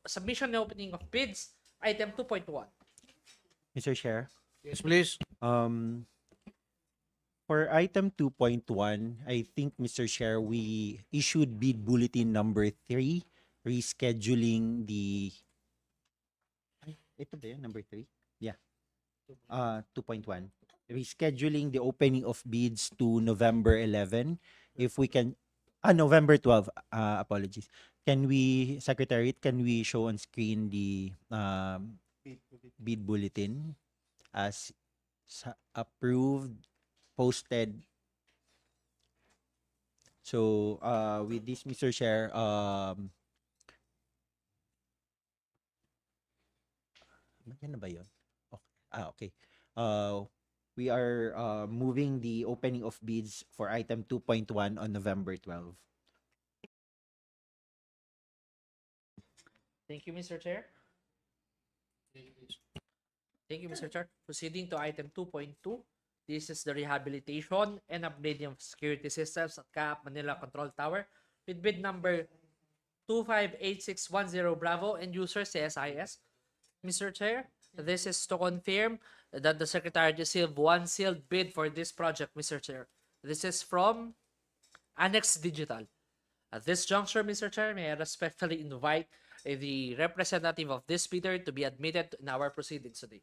submission and opening of bids, item 2.1. Mr. Chair. Yes, please. For item 2.1, I think, Mr. Chair, we issued bid bulletin number 3, rescheduling the... Ito ba yun, number 3? Yeah. 2.1. Rescheduling the opening of bids to November 11. If we can... November 12. Apologies. Can we, Secretariat, can we show on screen the bid bulletin as approved, posted? So, with this, Mr. Chair, yan na ba yun? Okay. We are moving the opening of bids for item 2.1 on November 12. Thank you, Mr. Chair. Thank you, Mr. Chair. Proceeding to item 2.2. This is the rehabilitation and upgrading of security systems at CAAP Manila Control Tower with bid number 258610 Bravo and user CSIS. Mr. Chair, this is to confirm that the Secretary received one sealed bid for this project, Mr. Chair. This is from Annex Digital. At this juncture, Mr. Chair, may I respectfully invite the representative of this bidder to be admitted in our proceedings today.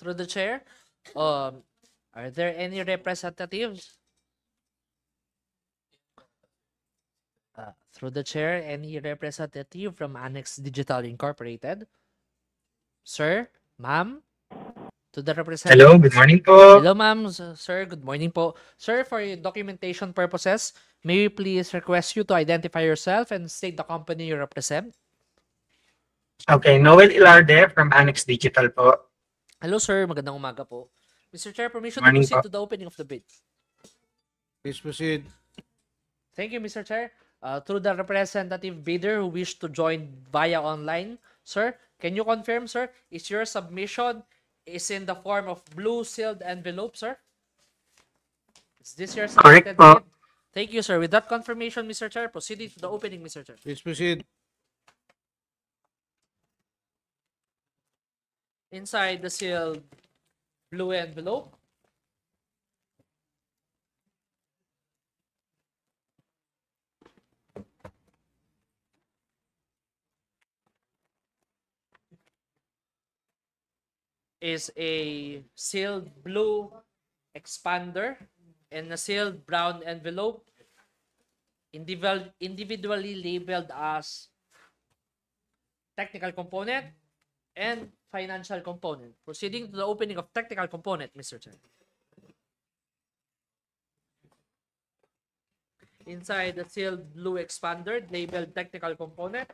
Through the chair, are there any representatives? Through the chair, any representative from Annex Digital Incorporated? Sir, ma'am, to the representative. Hello, good morning po. Hello, ma'am, sir, good morning po. Sir, for your documentation purposes, may we please request you to identify yourself and state the company you represent? Okay, Noel Ilarde from Annex Digital po. Hello, sir. Magandang umaga po. Mr. Chair, permission to Morning proceed po. to the opening of the bid. Please proceed. Thank you, Mr. Chair. Through the representative bidder who wished to join via online, sir, can you confirm, sir, is your submission is in the form of blue sealed envelope, sir? Is this your Correct submitted po. bid? Thank you, sir. With that confirmation, Mr. Chair, proceeding to the opening, Mr. Chair. Please proceed. Inside the sealed blue envelope is a sealed blue expander and a sealed brown envelope individually labeled as technical component and financial component. Proceeding to the opening of technical component, Mr. Chair. Inside the sealed blue expander labeled technical component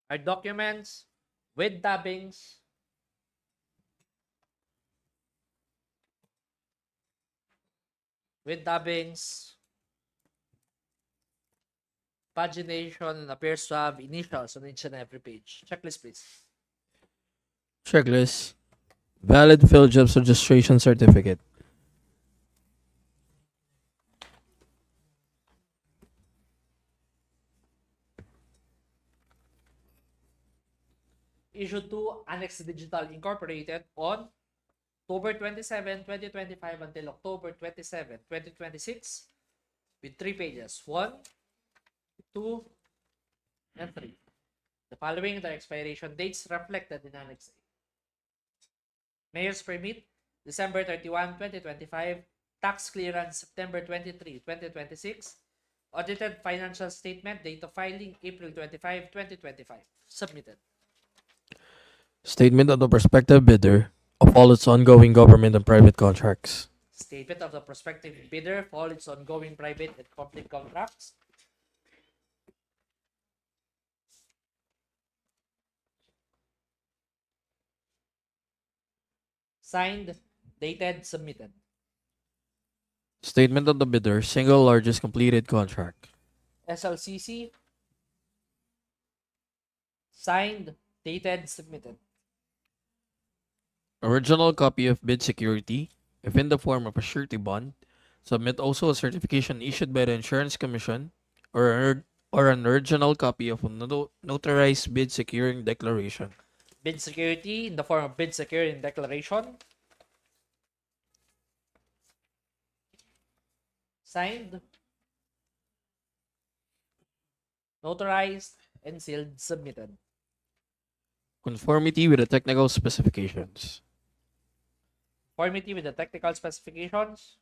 are documents with dubbings, pagination, and appears to have initials on each and every page. Checklist, please. Checklist. Valid PhilJobs registration certificate. Issued to Annex Digital Incorporated on October 27, 2025 until October 27, 2026 with 3 pages. 1, 2, and 3. The following the expiration dates reflected in Annex A. Mayor's Permit, December 31, 2025. Tax Clearance, September 23, 2026. Audited Financial Statement, date of filing, April 25, 2025. Submitted. Statement of the prospective bidder of all its ongoing government and private contracts. Statement of the prospective bidder for all its ongoing private and public contracts. Signed, dated, submitted. Statement of the bidder, single largest completed contract. SLCC. Signed, dated, submitted. Original copy of bid security, if in the form of a surety bond. Submit also a certification issued by the Insurance Commission or an original copy of a notarized bid securing declaration. Bid security in the form of bid security declaration. Signed, notarized, and sealed, submitted. Conformity with the technical specifications. Conformity with the technical specifications.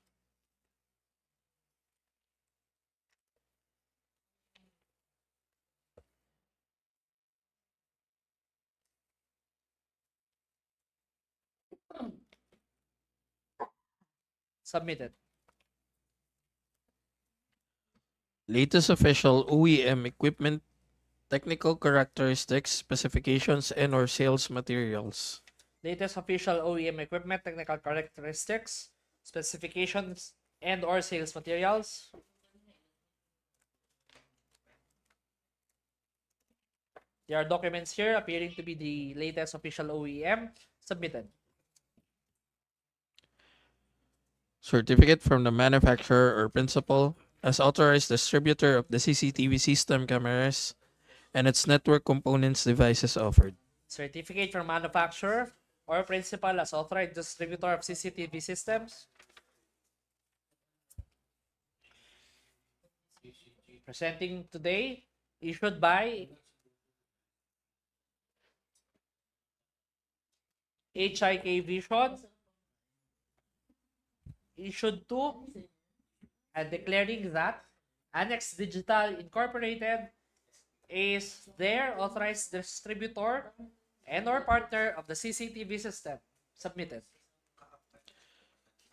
Submitted. Latest official OEM equipment, technical characteristics, specifications, and or sales materials. Latest official OEM equipment, technical characteristics, specifications, and or sales materials. There are documents here appearing to be the latest official OEM submitted. Certificate from the manufacturer or principal as authorized distributor of the CCTV system cameras and its network components devices offered. Certificate from manufacturer or principal as authorized distributor of CCTV systems. Presenting today, issued by HIK Vision, issued to and declaring that Annex Digital Incorporated is their authorized distributor and or partner of the CCTV system. Submitted.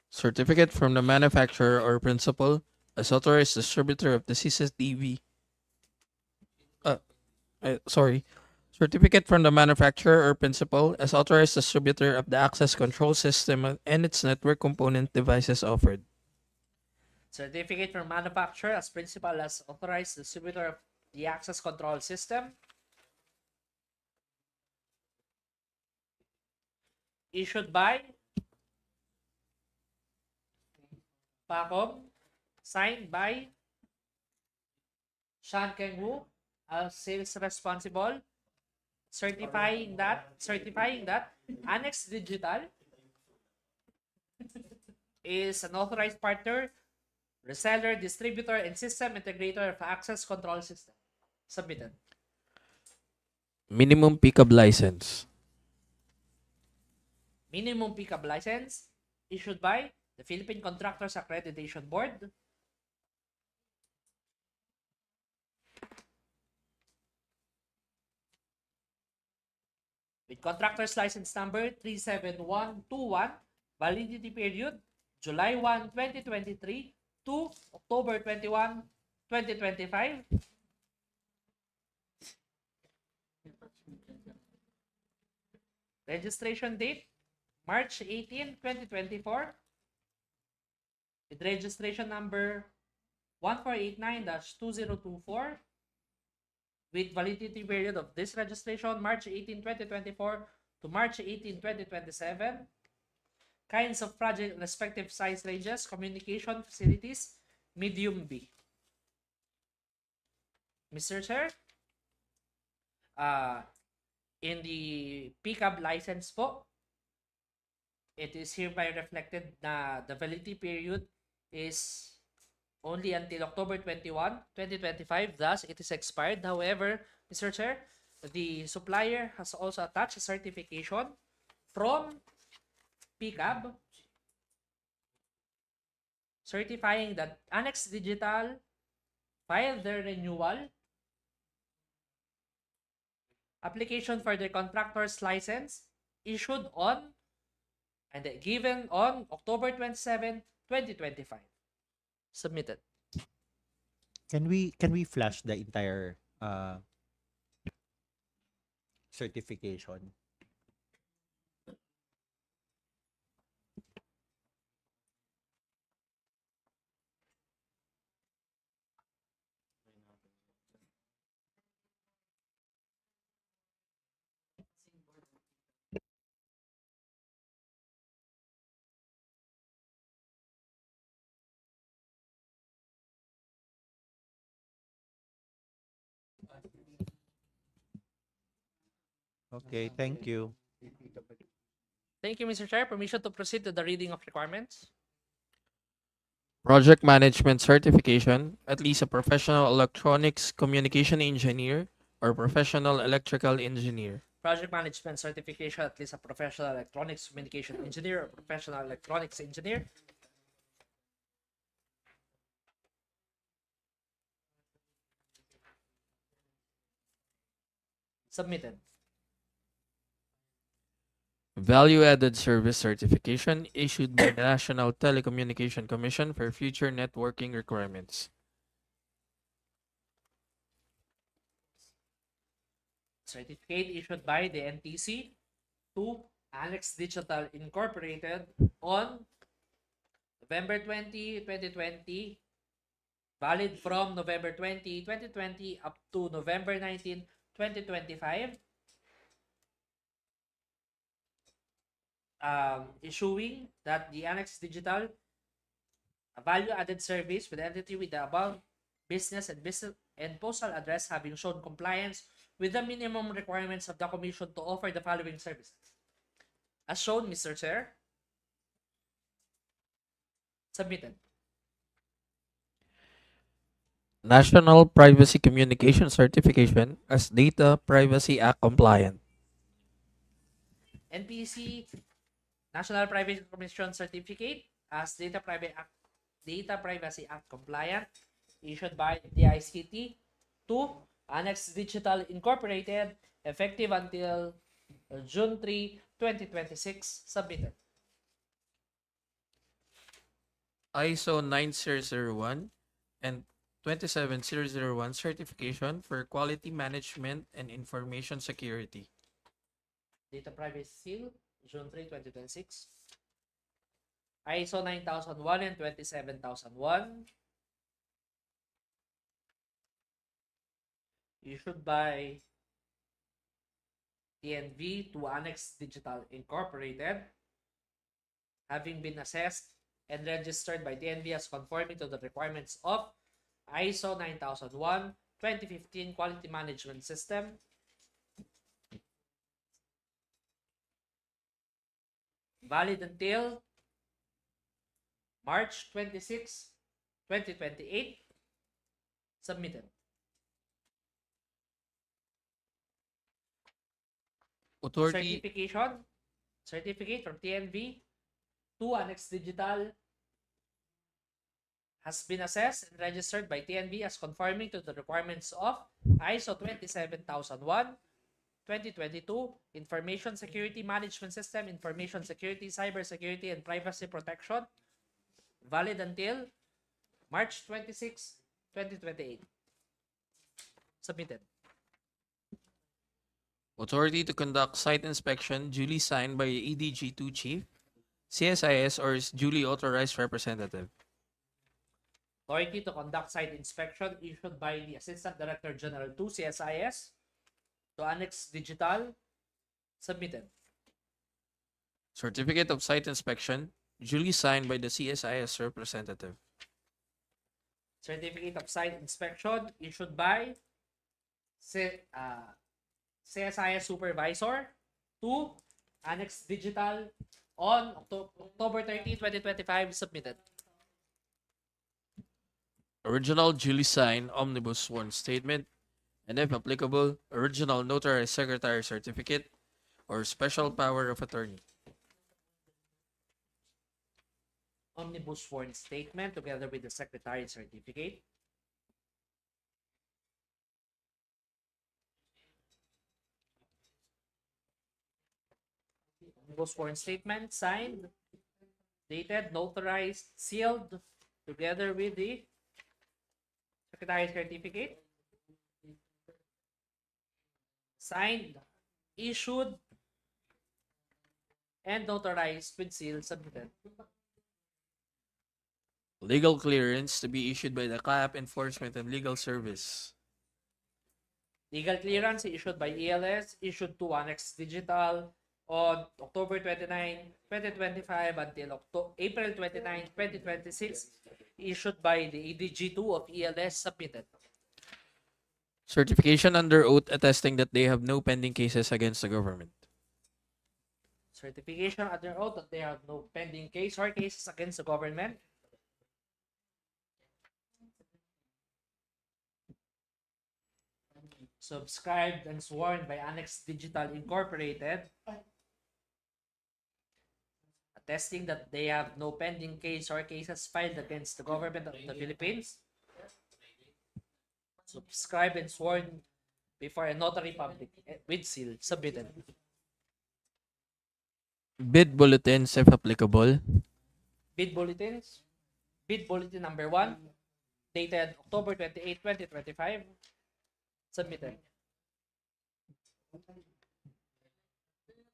Certificate from the manufacturer or principal as authorized distributor of the CCTV. Certificate from the manufacturer or principal as authorized distributor of the access control system and its network component devices offered. Certificate from manufacturer as principal as authorized distributor of the access control system. Issued by Pacom, signed by Shan Keng Wu as sales responsible, certifying that Annex Digital is an authorized partner, reseller, distributor, and system integrator of access control system. Submitted. Minimum pickup license. Minimum pickup license issued by the Philippine Contractors Accreditation Board. With contractor's license number 37121, validity period July 1, 2023 to October 21, 2025. Registration date March 18, 2024. With registration number 1489-2024. With validity period of this registration March 18, 2024 to March 18, 2027. Kinds of project, respective size ranges, communication facilities, medium B. Mr. Chair, in the pickup license po, it is hereby reflected na the validity period is only until October 21, 2025. Thus, it is expired. However, Mr. Chair, the supplier has also attached a certification from PCAB, certifying that Annex Digital filed their renewal application for their contractor's license issued on and given on October 27, 2025. Submitted. Can we flash the entire certification? Okay, thank you. Thank you, Mr. Chair. Permission to proceed to the reading of requirements. Project management certification, at least a professional electronics communication engineer or professional electrical engineer. Project management certification, at least a professional electronics communication engineer or professional electronics engineer. Submitted. Value-added service certification issued by the National Telecommunication Commission for future networking requirements. Certificate issued by the NTC to Annex Digital Incorporated on November 20, 2020, valid from November 20, 2020 up to November 19, 2025. Issuing that the Annex Digital, a value-added service with the entity with the above business and postal address having shown compliance with the minimum requirements of the Commission to offer the following services. As shown, Mr. Chair. Submitted. National Privacy Communication Certification as Data Privacy Act compliant. NPC National Privacy Commission Certificate as Data Privacy Act compliant, issued by the ICT to Annex Digital Incorporated, effective until June 3, 2026. Submitted. ISO 9001 and 27001 certification for quality management and information security. Data Privacy Seal, June 3, 2026. ISO 9001 and 27001, issued by TNV to Annex Digital Incorporated, having been assessed and registered by TNV as conforming to the requirements of ISO 9001, 2015 Quality Management System, valid until March 26, 2028. Submitted. Authority Certificate from TNV to Annex Digital has been assessed and registered by TNV as conforming to the requirements of ISO 27001, 2022 Information Security Management System, Information Security, Cybersecurity, and Privacy Protection, valid until March 26, 2028. Submitted. Authority to conduct site inspection duly signed by EDG2 Chief, CSIS, or his duly authorized representative. Authority to conduct site inspection issued by the Assistant Director General to CSIS to Annex Digital. Submitted. Certificate of site inspection duly signed by the CSIS representative. Certificate of site inspection issued by CSIS Supervisor to Annex Digital on October 30, 2025. Submitted. Original duly signed omnibus sworn statement, and if applicable, original notarized secretary certificate or special power of attorney. omnibus sworn statement together with the secretary's certificate. Omnibus sworn statement signed, dated, notarized, sealed together with the secretary's certificate. Signed, issued, and notarized with seal submitted. Legal clearance to be issued by the CAAP Enforcement and Legal Service. Legal clearance issued by ELS, issued to Annex Digital on October 29, 2025 until April 29, 2026, issued by the EDG2 of ELS submitted. Certification under oath attesting that they have no pending cases against the government. Certification under oath that they have no pending case or cases against the government. Subscribed and sworn by Annex Digital Incorporated, attesting that they have no pending case or cases filed against the government of the Philippines. Subscribed and sworn before a notary public with seal submitted. Bid bulletins, if applicable. Bid bulletins. Bid bulletin number 1, dated October 28, 2025, submitted.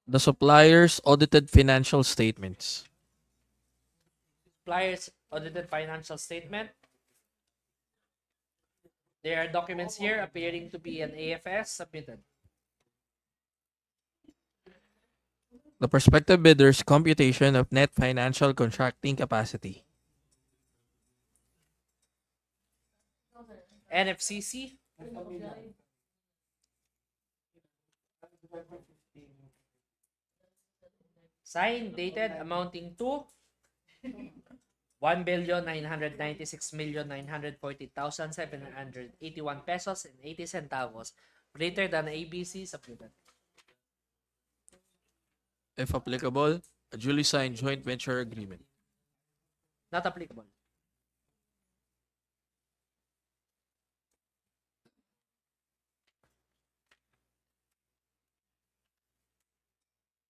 The supplier's audited financial statements. Supplier's audited financial statement. There are documents here appearing to be an AFS submitted. The prospective bidder's computation of net financial contracting capacity. NFCC. Signed, dated, amounting to 1,996,940,781 pesos and 80 centavos, greater than ABC submitted. If applicable, a duly signed joint venture agreement. Not applicable.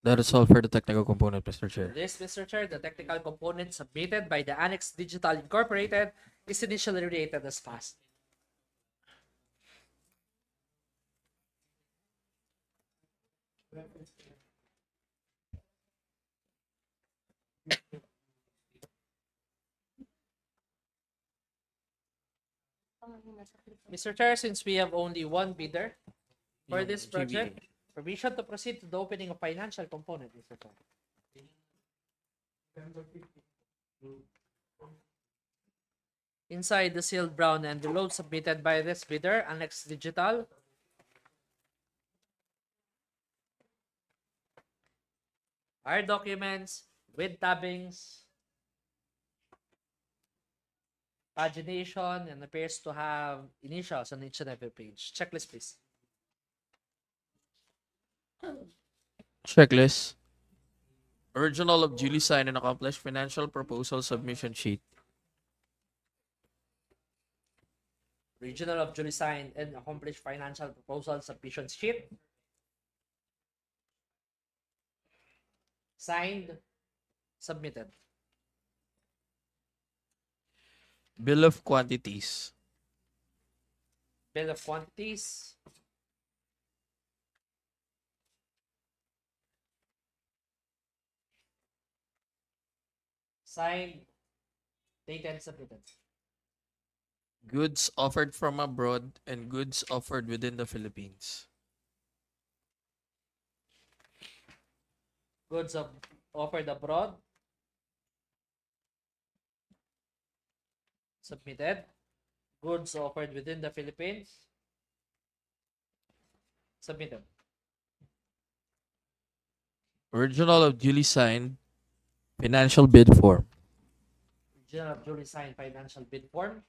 That is all for the technical component, Mr. Chair. This, Mr. Chair, the technical component submitted by the Annex Digital Incorporated is initially rated as fast. Mr. Chair, since we have only one bidder for this project, permission to proceed to the opening of financial component, Mr. Chair. Inside the sealed brown envelope submitted by this bidder, Annex Digital, are documents with tabbings, pagination, and appears to have initials on each and every page. Checklist, please. Checklist. Original of duly signed and accomplished financial proposal submission sheet. Original of duly signed and accomplished financial proposal submission sheet. Signed, submitted. Bill of quantities. Bill of quantities. Signed, dated, submitted. Goods offered from abroad and goods offered within the Philippines. Goods offered abroad. Submitted. Goods offered within the Philippines. Submitted. Original of duly signed financial bid form. Original of duly signed financial bid form.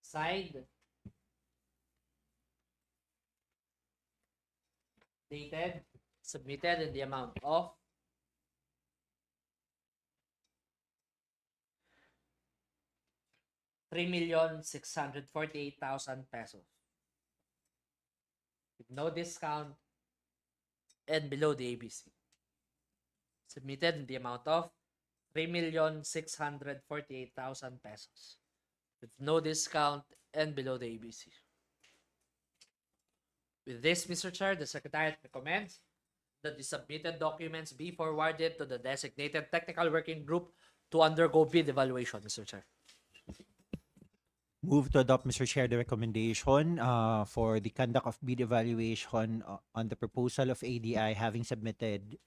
Signed. Dated. submitted in the amount of 3,648,000 pesos with no discount and below the ABC. Submitted in the amount of 3,648,000 pesos with no discount and below the ABC. With this, Mr. Chair, the Secretariat recommends that the submitted documents be forwarded to the designated technical working group to undergo bid evaluation, Mr. Chair. Move to adopt, Mr. Chair, the recommendation for the conduct of bid evaluation on the proposal of ADI having submitted,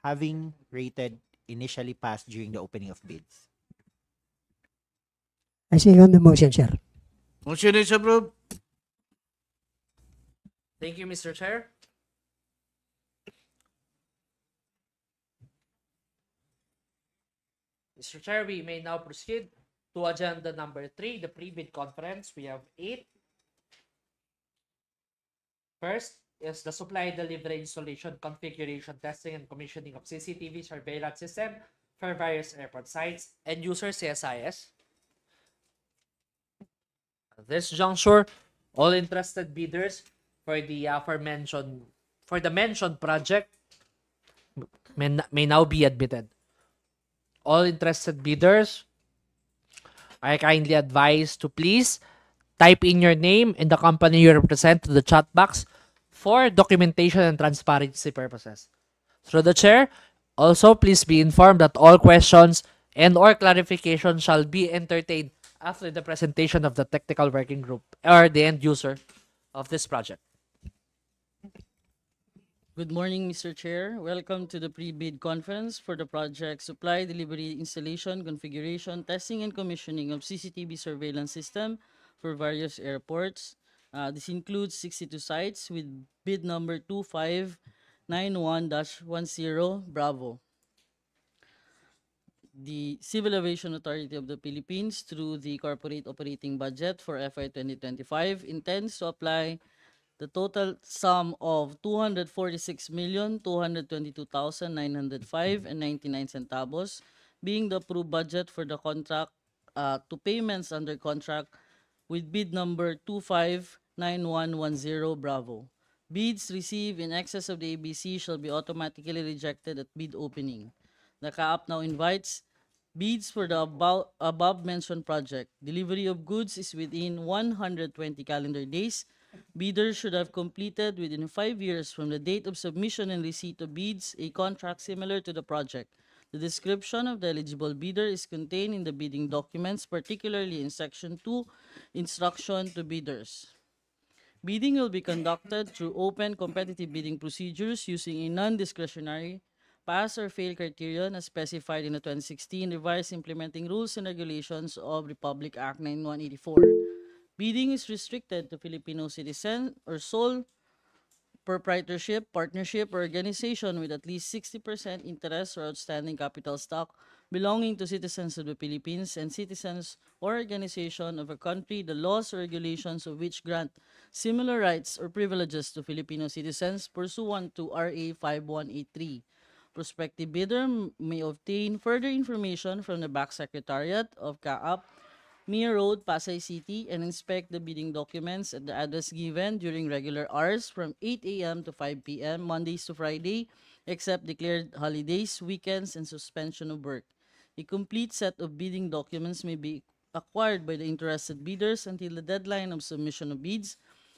having rated initially passed during the opening of bids. I second the motion, Chair. Motion is approved. Thank you, Mr. Chair. Mr. Chair, we may now proceed to agenda number 3, the pre-bid conference. We have 8. First is the supply, delivery, installation, configuration, testing, and commissioning of CCTV surveillance system for various airport sites and user CSIS. At this juncture, all interested bidders for the mentioned project may now be admitted. All interested bidders are kindly advised to please type in your name and the company you represent to the chat box for documentation and transparency purposes. Through the chair, also please be informed that all questions and or clarifications shall be entertained after the presentation of the technical working group or the end user of this project. Good morning, Mr. Chair. Welcome to the pre-bid conference for the project Supply, Delivery, Installation, Configuration, Testing, and Commissioning of CCTV Surveillance System for various airports. This includes 62 sites with bid number 2591-10 Bravo. The Civil Aviation Authority of the Philippines, through the Corporate Operating Budget for FY 2025, intends to apply the total sum of 246,222,905.99 centavos, being the approved budget for the contract to payments under contract with bid number 259110 Bravo. Bids received in excess of the ABC shall be automatically rejected at bid opening. The CAAP now invites bids for the above mentioned project. Delivery of goods is within 120 calendar days. Bidders should have completed within 5 years from the date of submission and receipt of bids a contract similar to the project. The description of the eligible bidder is contained in the bidding documents, particularly in Section 2, Instruction to Bidders. Bidding will be conducted through open competitive bidding procedures using a non-discretionary pass or fail criterion as specified in the 2016 Revised Implementing Rules and Regulations of Republic Act 9184. Bidding is restricted to Filipino citizen or sole proprietorship, partnership, or organization with at least 60% interest or outstanding capital stock belonging to citizens of the Philippines and citizens or organization of a country, the laws or regulations of which grant similar rights or privileges to Filipino citizens pursuant to RA 5183. Prospective bidder may obtain further information from the Back Secretariat of CAAP, Mia Road, Pasay City, and inspect the bidding documents at the address given during regular hours from 8 a.m. to 5 p.m., Mondays to Friday, except declared holidays, weekends, and suspension of work. A complete set of bidding documents may be acquired by the interested bidders until the deadline of submission of bids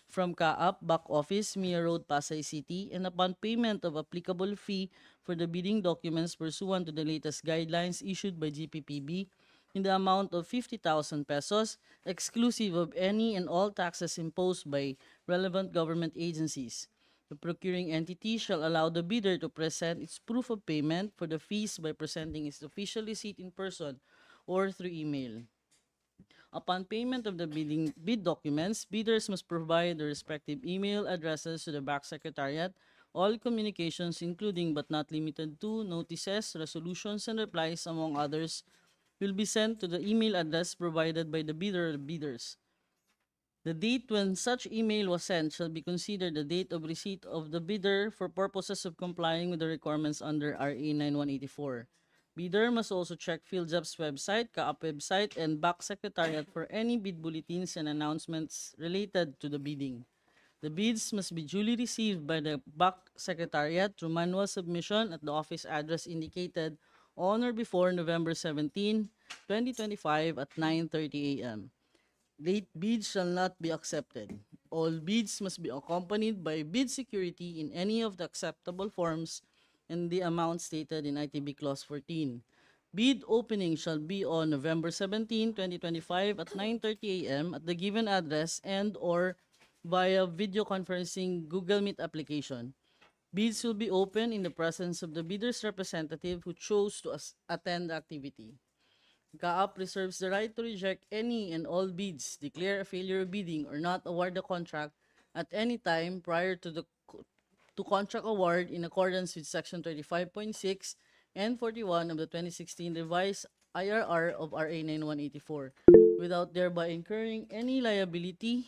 from CAAP, Back Office, Mia Road, Pasay City, and upon payment of applicable fee for the bidding documents pursuant to the latest guidelines issued by GPPB, in the amount of 50,000 pesos, exclusive of any and all taxes imposed by relevant government agencies. The procuring entity shall allow the bidder to present its proof of payment for the fees by presenting its official receipt in person or through email. Upon payment of the bid documents, bidders must provide the respective email addresses to the Back Secretariat. All communications, including but not limited to notices, resolutions, and replies, among others, will be sent to the email address provided by the bidder or bidders. The date when such email was sent shall be considered the date of receipt of the bidder for purposes of complying with the requirements under RA 9184. Bidder must also check PhilJob's website, CAAP website, and BAC Secretariat for any bid bulletins and announcements related to the bidding. The bids must be duly received by the BAC Secretariat through manual submission at the office address indicated on or before November 17, 2025 at 9:30 a.m. Late bids shall not be accepted. All bids must be accompanied by bid security in any of the acceptable forms and the amount stated in ITB Clause 14. Bid opening shall be on November 17, 2025 at 9:30 a.m. at the given address and or via video conferencing Google Meet application. Bids will be open in the presence of the bidder's representative who chose to attend the activity. CAAP reserves the right to reject any and all bids, declare a failure of bidding, or not award the contract at any time prior to the contract award in accordance with Section 35.6 and 41 of the 2016 revised IRR of RA 9184, without thereby incurring any liability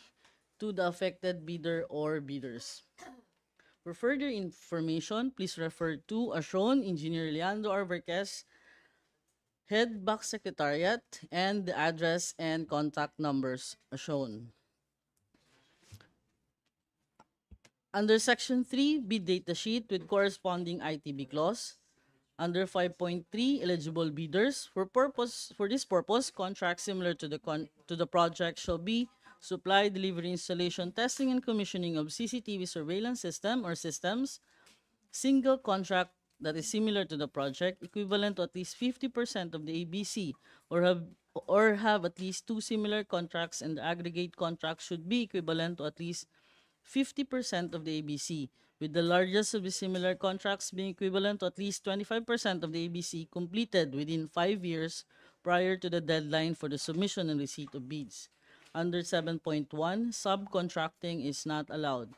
to the affected bidder or bidders. For further information, please refer to as shown Engineer Leandro Arverquez, Head BAC Secretariat, and the address and contact numbers are shown. Under Section 3, bid data sheet with corresponding ITB clause. Under 5.3, eligible bidders. For this purpose, contracts similar to the project shall be supply, delivery, installation, testing, and commissioning of CCTV surveillance system or systems. Single contract that is similar to the project, equivalent to at least 50% of the ABC, or have at least two similar contracts, and the aggregate contract should be equivalent to at least 50% of the ABC, with the largest of the similar contracts being equivalent to at least 25% of the ABC completed within 5 years prior to the deadline for the submission and receipt of bids. Under 7.1, subcontracting is not allowed.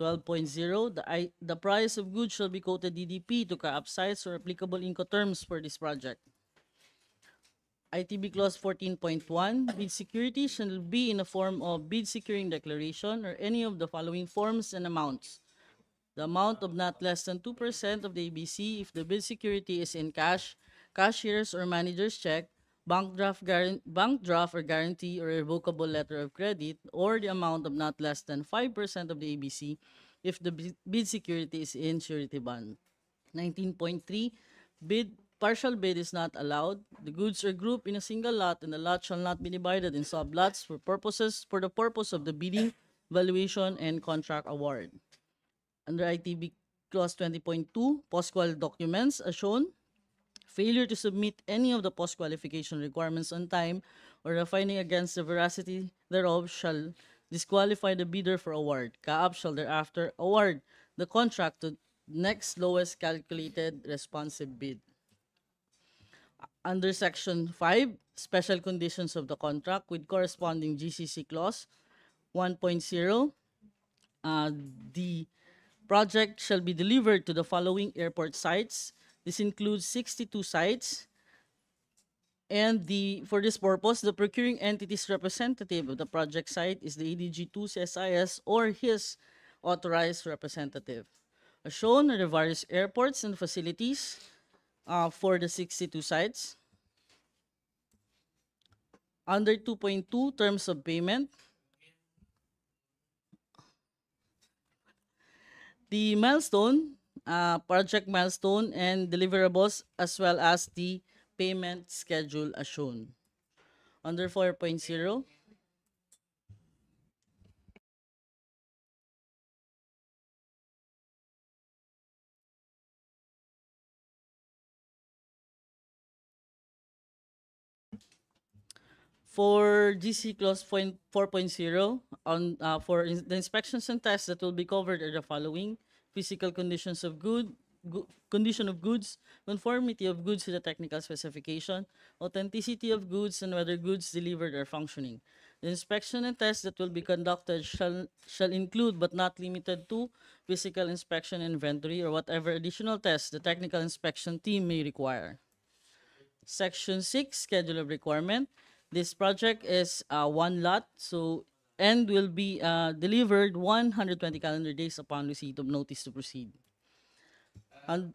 12.0, the price of goods shall be quoted DDP to CAAP sites or applicable Incoterms for this project. ITB Clause 14.1, bid security shall be in the form of bid securing declaration or any of the following forms and amounts. The amount of not less than 2% of the ABC if the bid security is in cash, cashier's or manager's check, bank draft or guarantee or revocable letter of credit, or the amount of not less than 5% of the ABC if the bid security is in surety bond. 19.3, partial bid is not allowed. The goods are grouped in a single lot, and the lot shall not be divided in sublots for the purpose of the bidding, valuation, and contract award. Under ITB Clause 20.2, post-qual documents as shown. Failure to submit any of the post-qualification requirements on time or a finding against the veracity thereof shall disqualify the bidder for award. CAAP shall thereafter award the contract to next lowest calculated responsive bid. Under Section 5, special conditions of the contract with corresponding GCC clause 1.0, the project shall be delivered to the following airport sites. This includes 62 sites, and for this purpose, the procuring entity's representative of the project site is the ADG2 CSIS or his authorized representative. As shown are the various airports and facilities for the 62 sites. Under 2.2, terms of payment, the milestone, project milestone and deliverables, as well as the payment schedule as shown. Under 4.0, for GC Clause 4.0, for the inspections and tests that will be covered are the following: physical conditions of condition of goods, conformity of goods to the technical specification, authenticity of goods, and whether goods delivered are functioning. The inspection and tests that will be conducted shall include but not limited to physical inspection, inventory, or whatever additional tests the technical inspection team may require. Section 6, schedule of requirement. This project is one lot, so and will be delivered 120 calendar days upon receipt of notice to proceed. And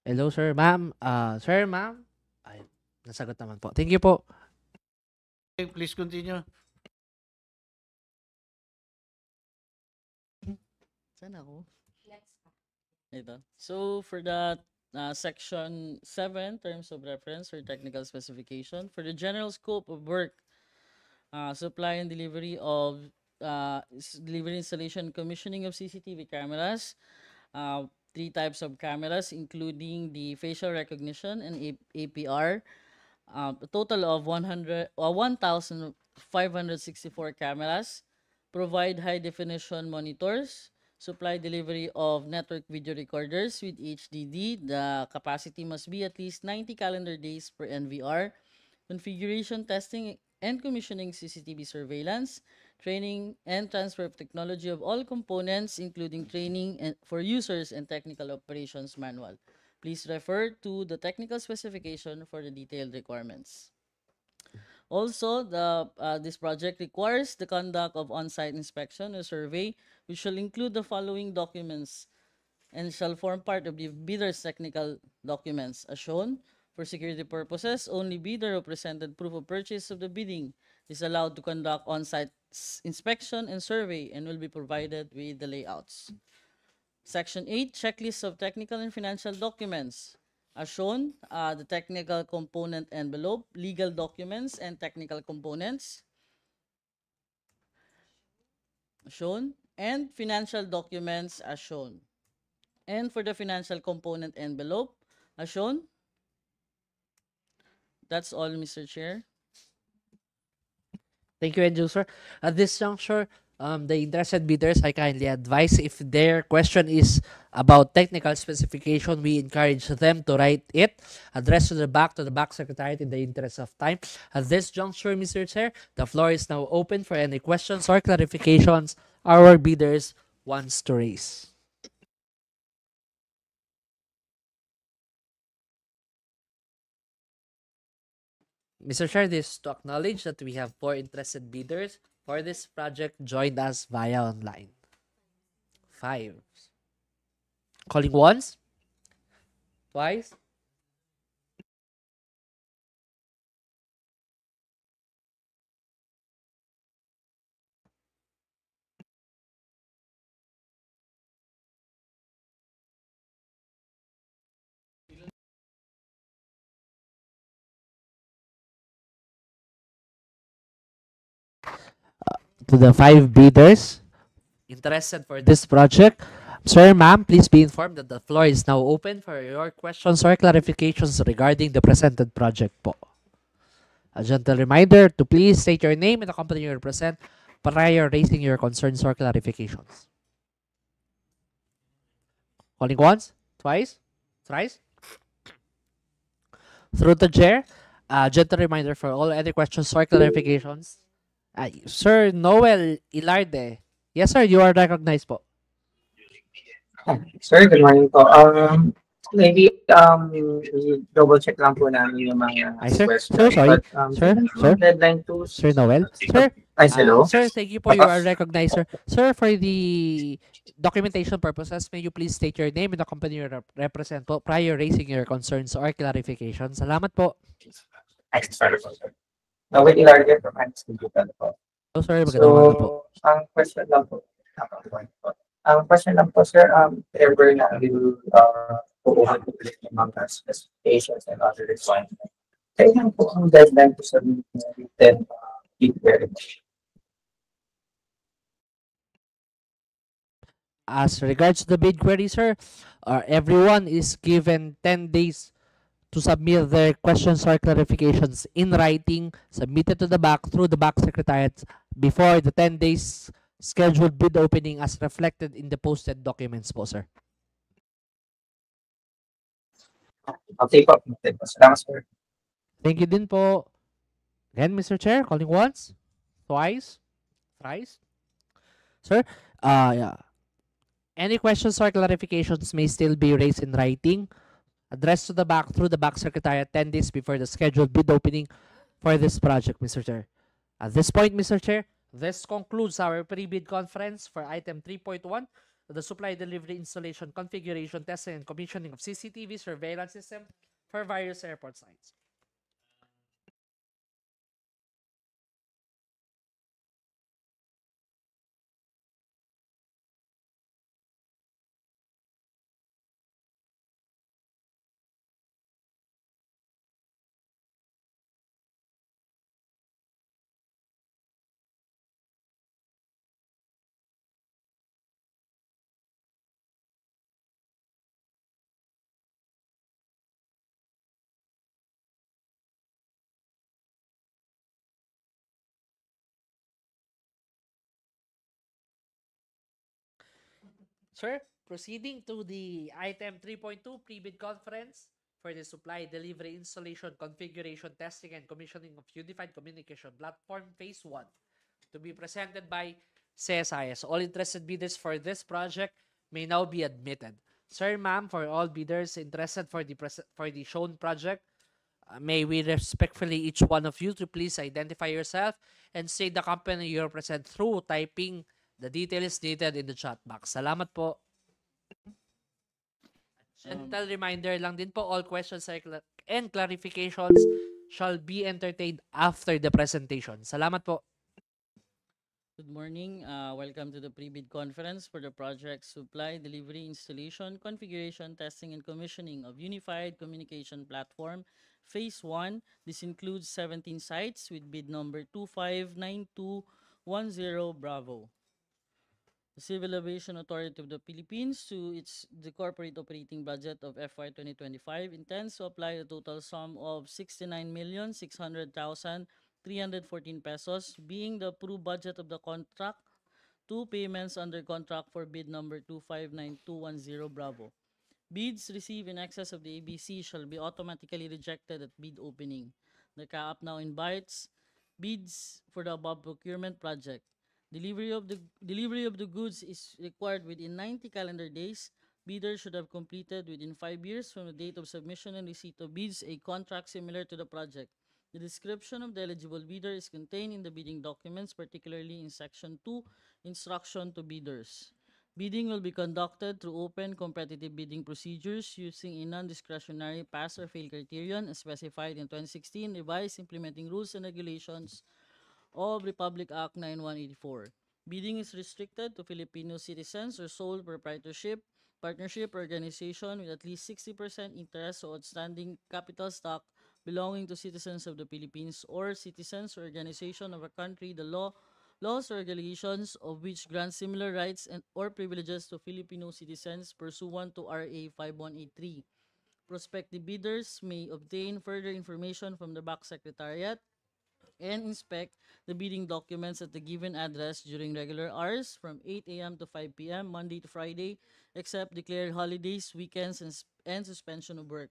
Hello, sir, ma'am. Sir, ma'am. Ay, nasagot naman po. Thank you po. Okay, please continue. Saan ako? Ito. So, for the section 7, terms of reference or technical specification, for the general scope of work, supply and delivery of delivery, installation, commissioning of CCTV cameras, three types of cameras, including the facial recognition and APR, a total of 1,564 cameras, provide high definition monitors, supply delivery of network video recorders with HDD. The capacity must be at least 90 calendar days per NVR. Configuration testing and commissioning CCTV surveillance, training and transfer of technology of all components, including training and for users and technical operations manual. Please refer to the technical specification for the detailed requirements. Also, this project requires the conduct of on-site inspection or survey, which shall include the following documents and shall form part of the bidder's technical documents as shown. For security purposes, only bidder who presented proof of purchase of the bidding is allowed to conduct on-site inspection and survey and will be provided with the layouts. Section 8, checklist of technical and financial documents. As shown, the technical component envelope, legal documents, and technical components. Shown, and financial documents as shown. And for the financial component envelope, as shown. That's all, Mr. Chair. Thank you, Enjo, sir. At this juncture, the interested bidders, I kindly advise if their question is about technical specification, we encourage them to write it, address to the back secretariat in the interest of time. At this juncture, Mr. Chair, the floor is now open for any questions or clarifications our bidders wants to raise. Mr. Chair, this is to acknowledge that we have 4 interested bidders for this project joined us via online. 5. Calling once, twice. To the 5 bidders interested for this project. Sir, ma'am, please be informed that the floor is now open for your questions or clarifications regarding the presented project po. A gentle reminder to please state your name and the company you represent prior raising your concerns or clarifications. Calling once, twice, thrice. Through the chair, a gentle reminder for all any questions or clarifications. Sir Noel Ilarde. Yes, sir, you are recognized po. Sir, good morning po. Maybe double check lang po namin yung mga Ay, sir. questions. Sir, sorry. But, Sir? deadline to Sir Noel. Sir, Ay, hello. sir, thank you po. You are recognized, sir. Sir, for the documentation purposes, may you please state your name and the company you represent po prior raising your concerns or clarifications. Salamat po. Ay, sorry po, sir. With Ilardia from Annex Digital po. Oh, sir, magandang umaga po. Ang question lang po, sir, ever na you pupuhan po ulit ng mga specifications and other requirements. Kailan po ang deadline po sa written bid verification? As regards to the bid query, sir, everyone is given 10 days to submit their questions or clarifications in writing, submitted to the back through the back secretariat before the 10 days scheduled bid opening as reflected in the posted documents po, sir. Okay po. Salamat, sir. Thank you din po. Again, Mr. Chair, calling once, twice, thrice. Sir, yeah. Any questions or clarifications may still be raised in writing, addressed to the back through the back secretariat 10 days before the scheduled bid opening for this project, Mr. Chair. At this point, Mr. Chair, this concludes our pre-bid conference for item 3.1. the supply, delivery, installation, configuration, testing, and commissioning of CCTV surveillance system for various airport sites. Sir, proceeding to the item 3.2 pre-bid conference for the supply, delivery, installation, configuration, testing, and commissioning of Unified Communication Platform Phase 1 to be presented by CSIS. All interested bidders for this project may now be admitted. Sir, ma'am, for all bidders interested for the shown project, may we respectfully each one of you to please identify yourself and state the company you represent through typing the details needed in the chat box. Salamat po. Gentle reminder lang din po, all questions and clarifications shall be entertained after the presentation. Salamat po. Good morning. Welcome to the pre-bid conference for the project Supply, Delivery, Installation, Configuration, Testing, and Commissioning of Unified Communication Platform Phase 1. This includes 17 sites with bid number 259210 Bravo. The Civil Aviation Authority of the Philippines, to the corporate operating budget of FY 2025, intends to apply a total sum of 69,600,314 pesos, being the approved budget of the contract, to payments under contract for bid number 259210 Bravo. Bids received in excess of the ABC shall be automatically rejected at bid opening. The CAAP now invites bids for the above procurement project. Delivery of the goods is required within 90 calendar days. Bidders should have completed within 5 years from the date of submission and receipt of bids a contract similar to the project. The description of the eligible bidder is contained in the bidding documents, particularly in Section 2, Instruction to Bidders. Bidding will be conducted through open competitive bidding procedures using a non-discretionary pass or fail criterion as specified in 2016 Revised Implementing Rules and Regulations of Republic Act 9184. Bidding is restricted to Filipino citizens or sole proprietorship, partnership, or organization with at least 60% interest or outstanding capital stock belonging to citizens of the Philippines or citizens or organization of a country the laws or regulations of which grant similar rights and or privileges to Filipino citizens pursuant to RA 5183. Prospective bidders may obtain further information from the BAC Secretariat and inspect the bidding documents at the given address during regular hours from 8 a.m. to 5 p.m. Monday to Friday, except declared holidays, weekends, and suspension of work.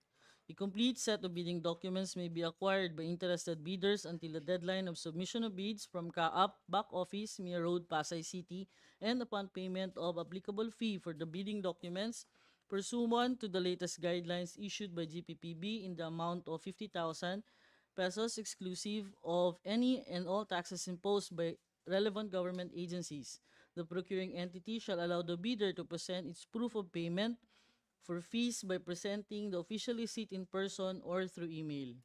A complete set of bidding documents may be acquired by interested bidders until the deadline of submission of bids from CAAP, Back Office, Mia Road, Pasay City, and upon payment of applicable fee for the bidding documents pursuant to the latest guidelines issued by GPPB in the amount of 50,000 pesos exclusive of any and all taxes imposed by relevant government agencies. The procuring entity shall allow the bidder to present its proof of payment for fees by presenting the official receipt in person or through email.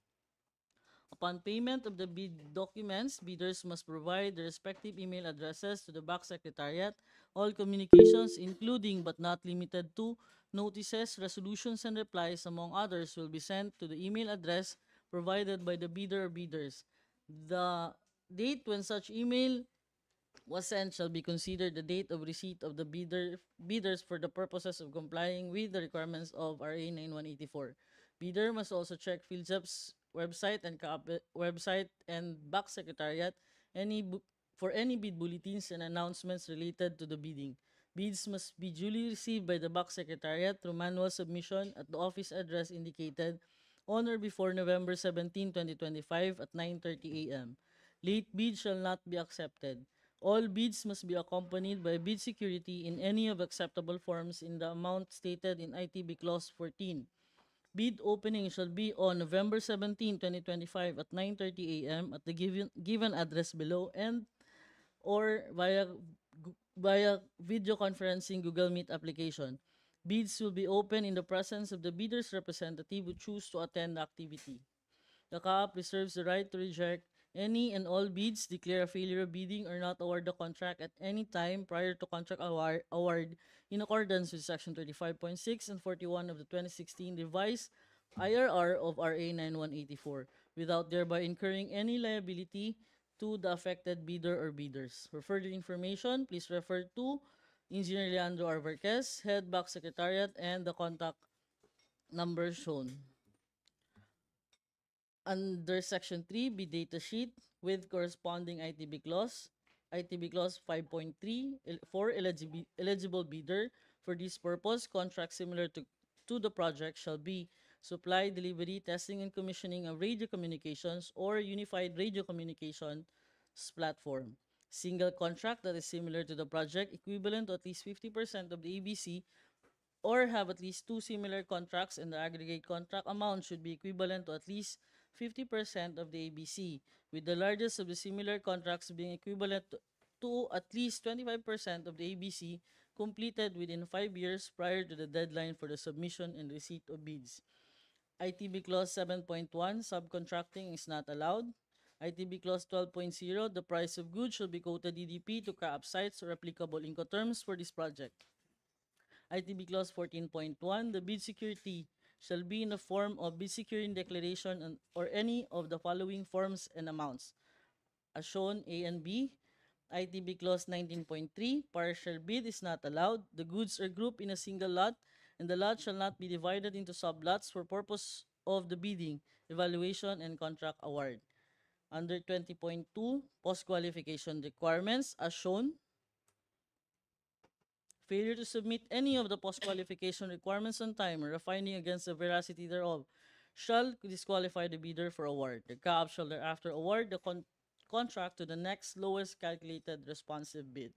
Upon payment of the bid documents, bidders must provide the respective email addresses to the BAC Secretariat. All communications, including but not limited to notices, resolutions, and replies, among others, will be sent to the email address provided by the bidder or bidders. The date when such email was sent shall be considered the date of receipt of the bidders for the purposes of complying with the requirements of RA 9184. Bidder must also check PhilJEP's website and website and BAC Secretariat for any bid bulletins and announcements related to the bidding. Bids must be duly received by the BAC Secretariat through manual submission at the office address indicated on or before November 17, 2025 at 9:30 a.m. Late bids shall not be accepted. All bids must be accompanied by bid security in any of acceptable forms in the amount stated in ITB Clause 14. Bid opening shall be on November 17, 2025 at 9:30 a.m. at the given address below and or via via video conferencing Google Meet application. Bids will be open in the presence of the bidder's representative who choose to attend the activity. The CAAP reserves the right to reject any and all bids, declare a failure of bidding, or not award the contract at any time prior to contract award in accordance with Section 35.6 and 41 of the 2016 revised IRR of RA 9184, without thereby incurring any liability to the affected bidder or bidders. For further information, please refer to Engineer Leandro Arvarquez, Head Back Secretariat, and the contact number shown. Under Section 3, bid data sheet with corresponding ITB clause, ITB clause 5.3 for eligible bidder. For this purpose, contracts similar to the project shall be supply, delivery, testing, and commissioning of radio communications or unified radio communications platform. Single contract that is similar to the project, equivalent to at least 50% of the ABC, or have at least two similar contracts, and the aggregate contract amount should be equivalent to at least 50% of the ABC, with the largest of the similar contracts being equivalent to at least 25% of the ABC completed within 5 years prior to the deadline for the submission and receipt of bids. ITB Clause 7.1, subcontracting is not allowed. ITB Clause 12.0, the price of goods shall be quoted DDP to CAAP sites or applicable Incoterms for this project. ITB Clause 14.1, the bid security shall be in the form of bid securing declaration or any of the following forms and amounts, as shown A and B. ITB Clause 19.3, partial bid is not allowed. The goods are grouped in a single lot, and the lot shall not be divided into sublots for purpose of the bidding, evaluation, and contract award. Under 20.2, post-qualification requirements, as shown, failure to submit any of the post-qualification requirements on time or a finding against the veracity thereof shall disqualify the bidder for award. The CAAP shall thereafter award the contract to the next lowest calculated responsive bid.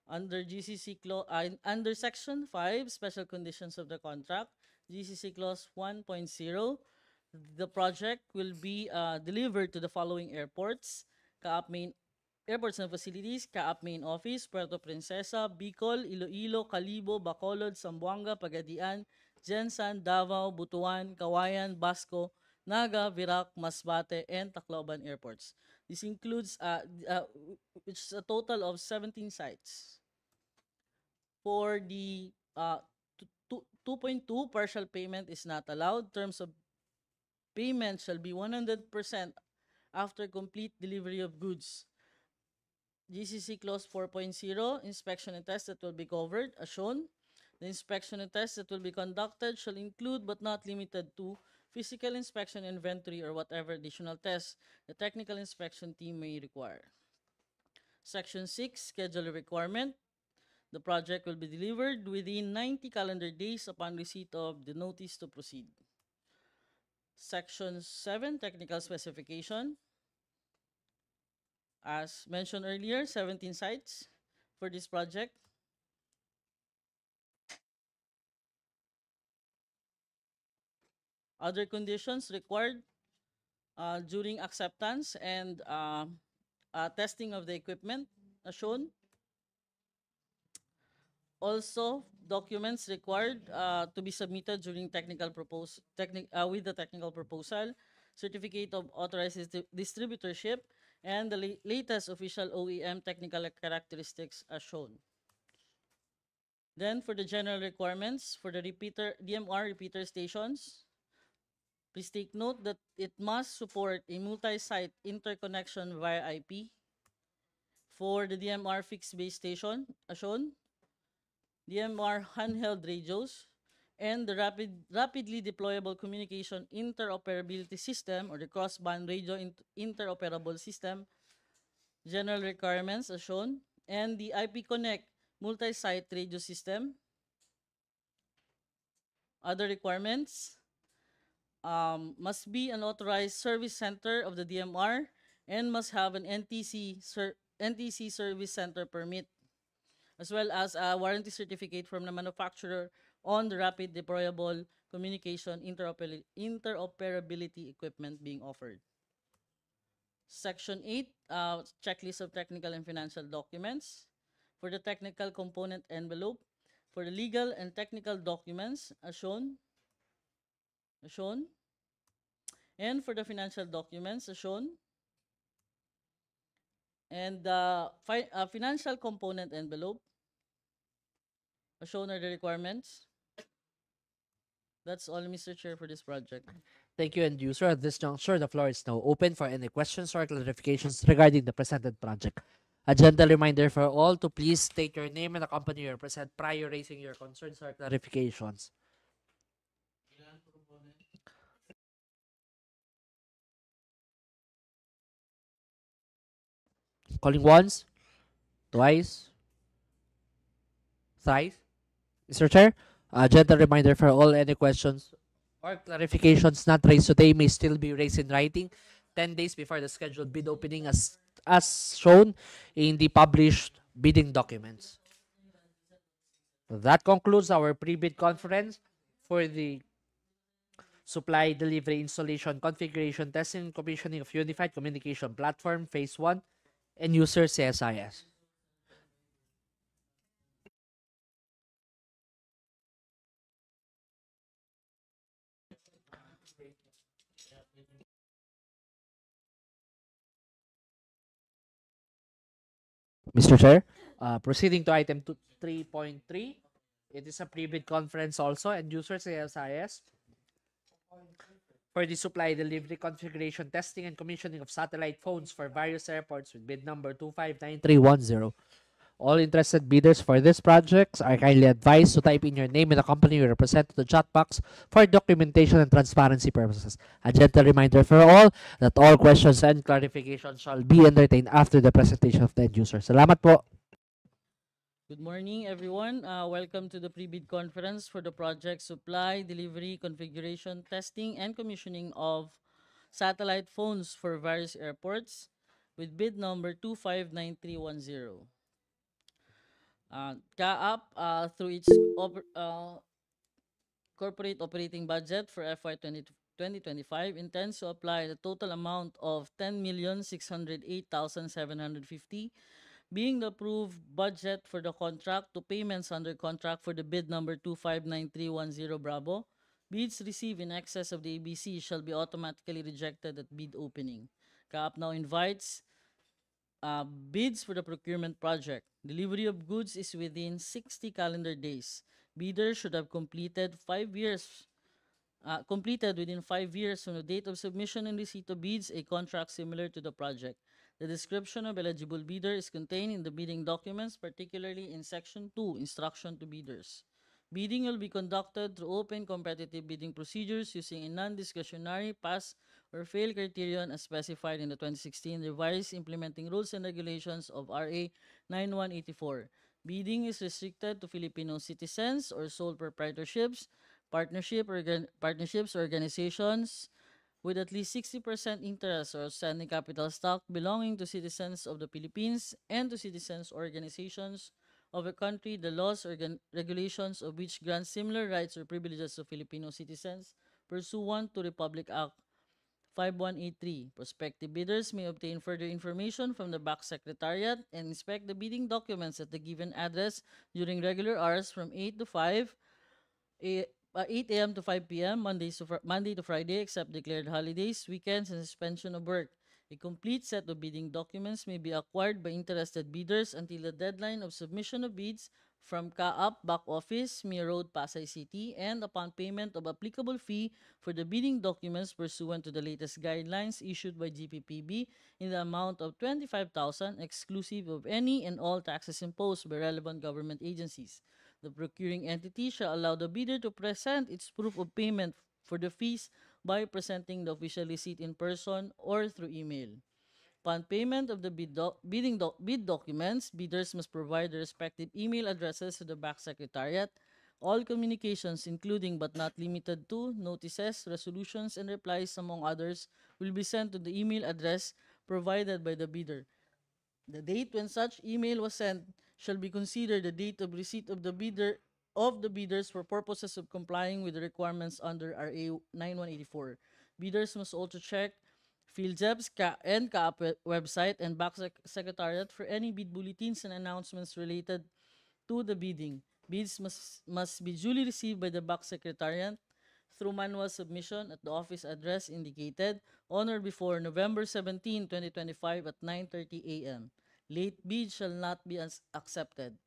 Under under Section 5, Special Conditions of the Contract, GCC Clause 1.0, the project will be delivered to the following airports: CAAP Main Airports and Facilities, CAAP Main Office, Puerto Princesa, Bicol, Iloilo, Calibo, Bacolod, Zamboanga, Pagadian, Jensan, Davao, Butuan, Kawayan, Basco, Naga, Virac, Masbate, and Tacloban airports. This includes which is a total of 17 sites. For the 2.2, partial payment is not allowed. Terms of payment shall be 100% after complete delivery of goods. GCC Clause 4.0, inspection and tests that will be covered, as shown. The inspection and tests that will be conducted shall include but not limited to physical inspection, inventory, or whatever additional tests the technical inspection team may require. Section 6, schedule requirement. The project will be delivered within 90 calendar days upon receipt of the notice to proceed. Section 7, technical specification. As mentioned earlier, 17 sites for this project. Other conditions required during acceptance and testing of the equipment, as shown. Also, documents required to be submitted during with the technical proposal, certificate of authorized distributorship, and the latest official OEM technical characteristics as shown. Then for the general requirements for the DMR repeater stations, please take note that it must support a multi-site interconnection via IP. For the DMR fixed base station, as shown, DMR handheld radios, and the rapidly deployable communication interoperability system, or the cross-band radio interoperable system, general requirements as shown, and the IP Connect multi-site radio system. Other requirements must be an authorized service center of the DMR and must have an NTC service center permit, as well as a warranty certificate from the manufacturer on the rapid deployable communication interoperability equipment being offered. Section 8, checklist of technical and financial documents. for the technical component envelope, for the legal and technical documents as shown, and for the financial documents as shown, and the financial component envelope as shown are the requirements. That's all, Mr. Chair, for this project. Thank you, end user. At this juncture, the floor is now open for any questions or clarifications regarding the presented project. A gentle reminder for all to please state your name and the company you represent prior raising your concerns or clarifications. Calling once, twice, thrice. Mr. Chair, a gentle reminder for all any questions or clarifications not raised today may still be raised in writing 10 days before the scheduled bid opening as shown in the published bidding documents. That concludes our pre-bid conference for the supply, delivery, installation, configuration, testing, and commissioning of Unified Communication Platform Phase 1 and user CSIS. Mr. Chair, proceeding to item 3.3, it is a pre-bid conference also and user CSIS for the supply, delivery, configuration, testing, and commissioning of satellite phones for various airports with bid number 259310. All interested bidders for these projects are kindly advised to type in your name and the company you represent to the chat box for documentation and transparency purposes. A gentle reminder for all that all questions and clarifications shall be entertained after the presentation of the end user. Salamat po. Good morning, everyone. Welcome to the pre-bid conference for the project supply, delivery, configuration, testing, and commissioning of satellite phones for various airports with bid number 259310. CAAP, through its corporate operating budget for FY 2025, intends to apply the total amount of 10,608,750 being the approved budget for the contract to payments under contract for the bid number 259310 Bravo. Bids received in excess of the ABC shall be automatically rejected at bid opening. CAAP now invites bids for the procurement project. Delivery of goods is within 60 calendar days. Bidders should have completed within 5 years from the date of submission and receipt of bids a contract similar to the project. The description of eligible bidder is contained in the bidding documents, particularly in Section 2, Instruction to Bidders. Bidding will be conducted through open competitive bidding procedures using a non-discretionary pass or fail criterion as specified in the 2016 revised implementing rules and regulations of RA 9184. Bidding is restricted to Filipino citizens or sole proprietorships, partnerships or organizations with at least 60% interest or outstanding capital stock belonging to citizens of the Philippines and to citizens or organizations of a country, the laws or regulations of which grant similar rights or privileges to Filipino citizens pursuant to Republic Act 5183. Prospective bidders may obtain further information from the BAC Secretariat and inspect the bidding documents at the given address during regular hours from 8 a.m. to 5 p.m. Monday to Friday, except declared holidays, weekends, and suspension of work. A complete set of bidding documents may be acquired by interested bidders until the deadline of submission of bids from CAAP Back Office, Mir Road, Pasay City, and upon payment of applicable fee for the bidding documents pursuant to the latest guidelines issued by GPPB in the amount of 25,000 exclusive of any and all taxes imposed by relevant government agencies. The procuring entity shall allow the bidder to present its proof of payment for the fees by presenting the official receipt in person or through email. Upon payment of the bid documents, bidders must provide the respective email addresses to the BAC Secretariat. All communications, including but not limited to notices, resolutions, and replies, among others, will be sent to the email address provided by the bidder. The date when such email was sent shall be considered the date of receipt of the bidders for purposes of complying with the requirements under RA 9184. Bidders must also check PhilJEB's and CAAP website and back secretariat for any bid bulletins and announcements related to the bidding. Bids must be duly received by the back secretariat through manual submission at the office address indicated on or before November 17, 2025 at 9:30 a.m. Late bids shall not be accepted.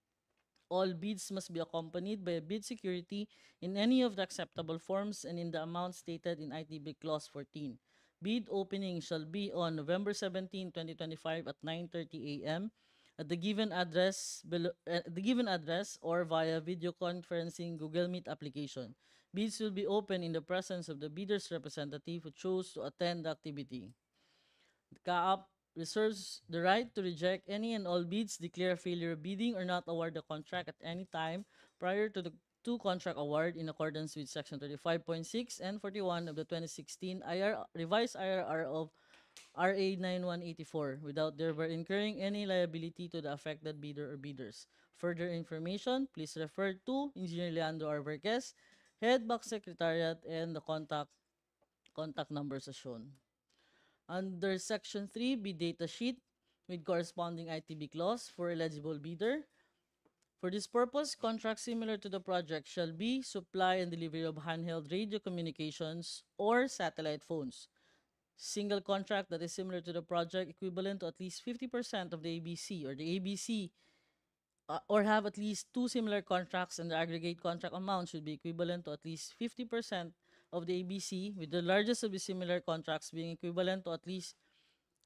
All bids must be accompanied by a bid security in any of the acceptable forms and in the amount stated in ITB Clause 14. Bid opening shall be on November 17, 2025 at 9:30 a.m. at the given address or via video conferencing Google Meet application. Bids will be open in the presence of the bidder's representative who chose to attend the activity. The CAAP reserves the right to reject any and all bids, declare failure of bidding, or not award the contract at any time prior to the contract award in accordance with Section 35.6 and 41 of the 2016 revised IRR of RA 9184 without thereby incurring any liability to the affected bidder or bidders. Further information, please refer to Engineer Leandro Arverquez, Head Back Secretariat, and the contact numbers as shown. Under Section 3, bid data sheet with corresponding ITB clause for eligible bidder. For this purpose, contracts similar to the project shall be supply and delivery of handheld radio communications or satellite phones. Single contract that is similar to the project equivalent to at least 50% of the ABC or the ABC or have at least two similar contracts and the aggregate contract amount should be equivalent to at least 50% of the ABC, with the largest of the similar contracts being equivalent to at least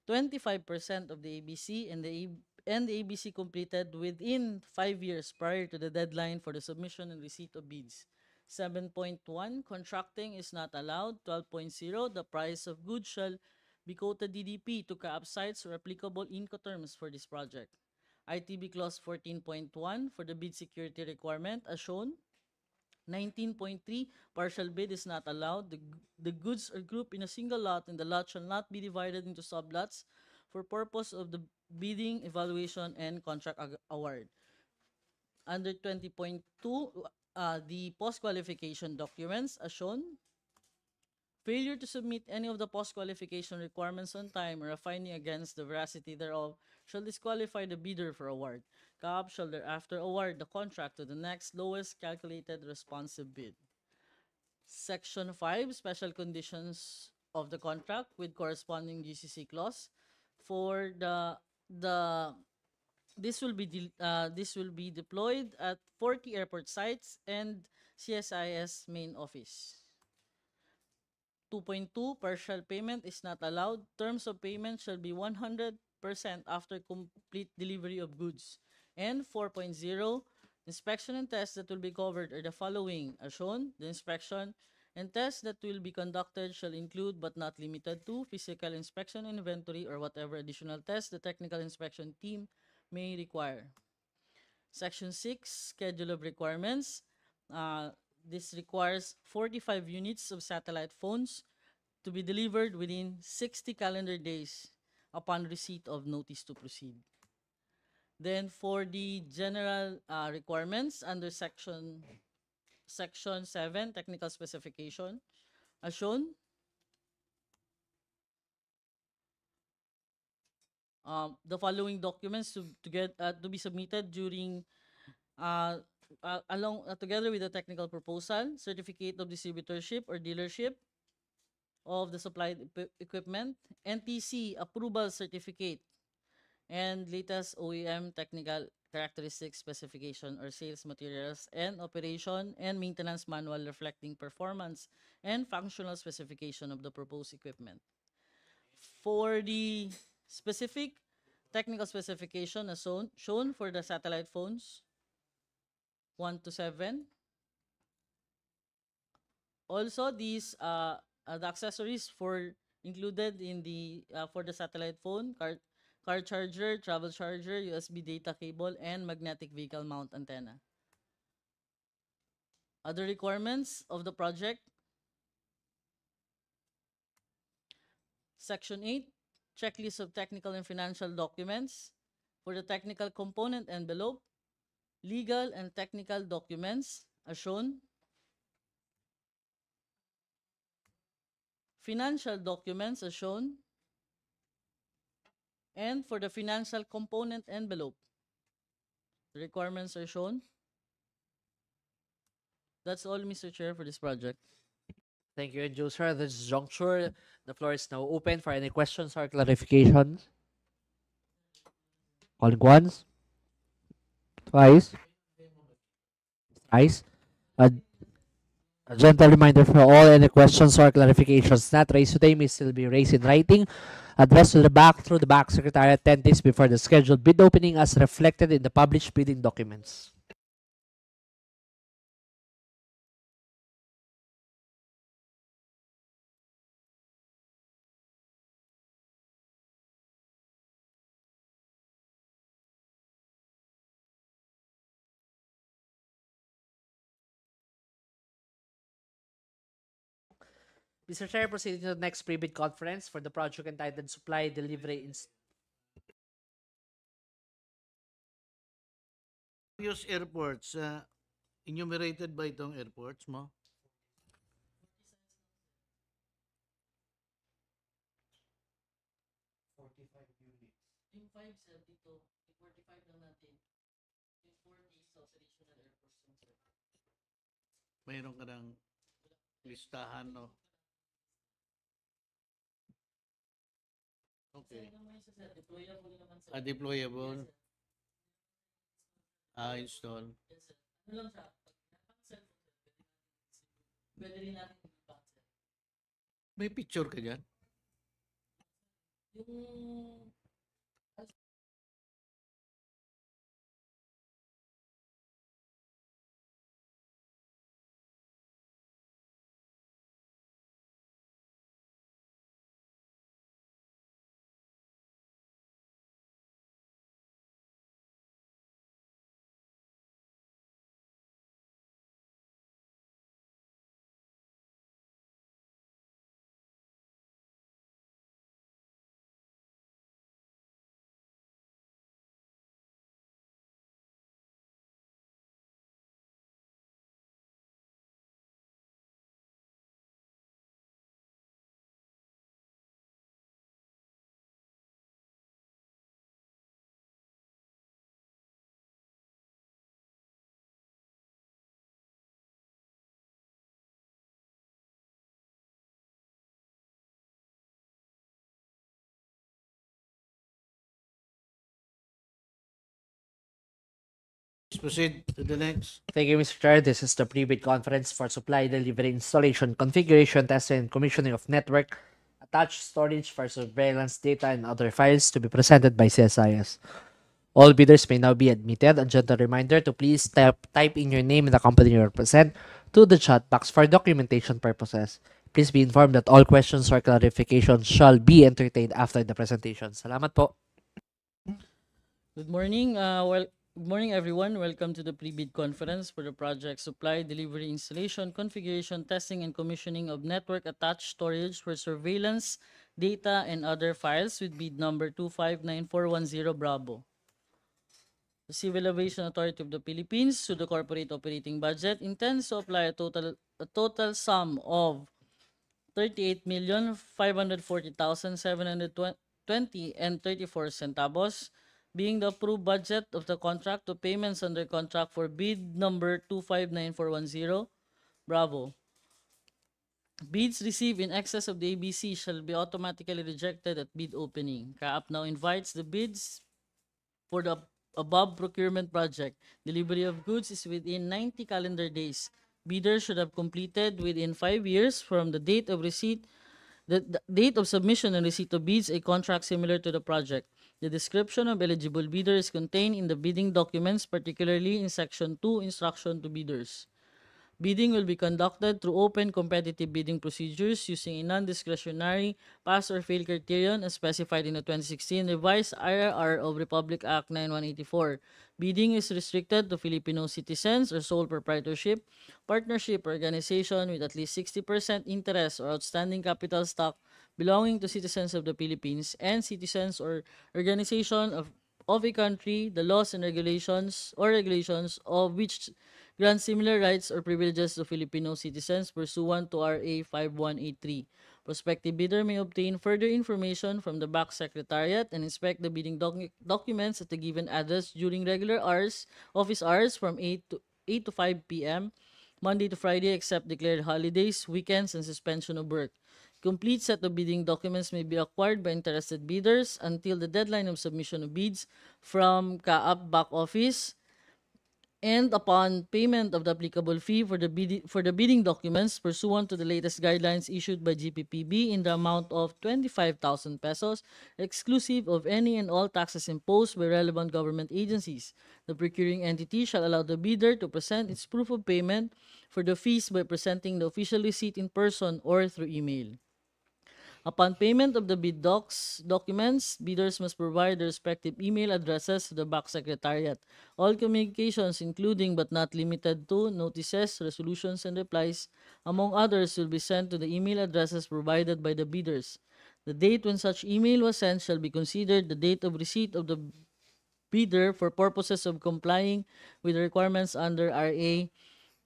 25% of the ABC and the ABC completed within 5 years prior to the deadline for the submission and receipt of bids. 7.1 Contracting is not allowed. 12.0 The price of goods shall be quoted DDP to CAAP sites or applicable Incoterms for this project. ITB Clause 14.1 for the bid security requirement as shown. 19.3 Partial bid is not allowed. The goods are grouped in a single lot and the lot shall not be divided into sublots for purpose of the bidding, evaluation, and contract award. Under 20.2, the post-qualification documents as shown. Failure to submit any of the post-qualification requirements on time or a finding against the veracity thereof shall disqualify the bidder for award. CAAP shall thereafter award the contract to the next lowest calculated responsive bid. Section 5, Special Conditions of the contract with corresponding GCC clause. For this will be deployed at 40 airport sites and CSIS main office. 2.2 Partial payment is not allowed. Terms of payment shall be 100% after complete delivery of goods. And 4.0 Inspection and tests that will be covered are the following as shown. The inspection and tests that will be conducted shall include but not limited to physical inspection and inventory or whatever additional tests the technical inspection team may require. Section 6 Schedule of requirements. This requires 45 units of satellite phones to be delivered within 60 calendar days upon receipt of notice to proceed. Then for the general requirements under Section 7, Technical Specification, as shown, the following documents to be submitted during together with the technical proposal, certificate of distributorship or dealership of the supplied equipment, NTC approval certificate, and latest OEM technical characteristics specification or sales materials and operation and maintenance manual reflecting performance and functional specification of the proposed equipment. For the specific technical specification as shown for the satellite phones, 1 to 7. Also, these the accessories included in the for the satellite phone: car charger, travel charger, USB data cable, and magnetic vehicle mount antenna. Other requirements of the project. Section 8, checklist of technical and financial documents for the technical component envelope. Legal and technical documents as shown. Financial documents as shown. And for the financial component envelope, the requirements are shown. That's all, Mr. Chair, for this project. Thank you, Joe, sir. At this juncture, the floor is now open for any questions or clarifications. Calling once, twice, thrice. A, a gentle reminder for all, any questions or clarifications not raised today may still be raised in writing, addressed to the back through the back secretariat 10 days before the scheduled bid opening as reflected in the published bidding documents. Mr. Chair, proceeding to the next pre-bid conference for the project entitled Supply Delivery Various airports, enumerated ba itong airports mo? Yung 5 sir, dito, 45 lang natin. Yung 40 sa operational airports yun, sir. Mayroon ka ng listahan, no? Okay. Sir, naman yun, sir, deployable naman, sir. Deployable. Yes, sir. Install. Yes, sir. Ano lang siya? Sir, pwede rin natin i-back, sir. May picture ka dyan? Yung Let's proceed to the next. Thank you, Mr. Chair. This is the pre-bid conference for supply, delivery, installation, configuration, testing, and commissioning of network, attached storage for surveillance data, and other files to be presented by CSIS. All bidders may now be admitted. A gentle reminder to please type in your name and the company you represent to the chat box for documentation purposes. Please be informed that all questions or clarifications shall be entertained after the presentation. Salamat po. Good morning. Good morning, everyone. Welcome to the pre-bid conference for the project Supply, Delivery, Installation, Configuration, Testing, and Commissioning of Network Attached Storage for Surveillance, Data, and Other Files with bid number 259410 Bravo. The Civil Aviation Authority of the Philippines to the corporate operating budget intends to apply a total sum of 38,540,720 and 34 centavos, being the approved budget of the contract to payments under contract for bid number 259410, Bravo. Bids received in excess of the ABC shall be automatically rejected at bid opening. CAAP now invites the bids for the above procurement project. Delivery of goods is within 90 calendar days. Bidders should have completed within 5 years from the date of receipt, the date of submission and receipt of bids, a contract similar to the project. The description of eligible bidder is contained in the bidding documents, particularly in Section 2, Instruction to Bidders. Bidding will be conducted through open competitive bidding procedures using a non-discretionary pass or fail criterion as specified in the 2016 revised IRR of Republic Act 9184. Bidding is restricted to Filipino citizens or sole proprietorship, partnership, or organization with at least 60% interest or outstanding capital stock belonging to citizens of the Philippines and citizens or organization of a country, the laws and regulations of which grant similar rights or privileges to Filipino citizens pursuant to RA 5183. Prospective bidder may obtain further information from the BAC Secretariat and inspect the bidding documents at the given address during regular hours, office hours from 8 to 5 p.m., Monday to Friday except declared holidays, weekends, and suspension of work. Complete set of bidding documents may be acquired by interested bidders until the deadline of submission of bids from CAAP back office, and upon payment of the applicable fee for the bidding documents pursuant to the latest guidelines issued by GPPB in the amount of 25,000 pesos, exclusive of any and all taxes imposed by relevant government agencies. The procuring entity shall allow the bidder to present its proof of payment for the fees by presenting the official receipt in person or through email. Upon payment of the bid documents, bidders must provide their respective email addresses to the BAC Secretariat. All communications, including but not limited to notices, resolutions, and replies, among others, will be sent to the email addresses provided by the bidders. The date when such email was sent shall be considered the date of receipt of the bidder for purposes of complying with the requirements under RA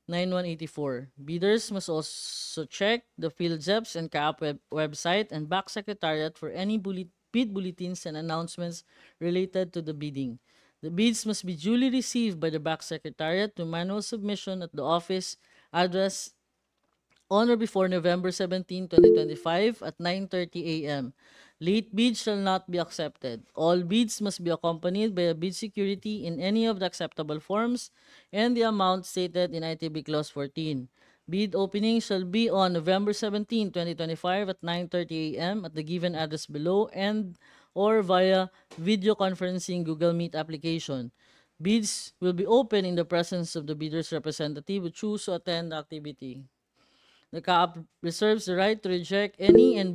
9184. Bidders must also check the PhilJEPS and CAAP website and BAC Secretariat for any bid bulletins and announcements related to the bidding. The bids must be duly received by the BAC Secretariat to manual submission at the office address on or before November 17, 2025 at 9:30 a.m. Late bids shall not be accepted. All bids must be accompanied by a bid security in any of the acceptable forms and the amount stated in ITB Clause 14. Bid opening shall be on November 17, 2025 at 9:30 a.m. at the given address below and or via video conferencing Google Meet application. Bids will be open in the presence of the bidder's representative who choose to attend the activity. The CAAP reserves the right to reject any and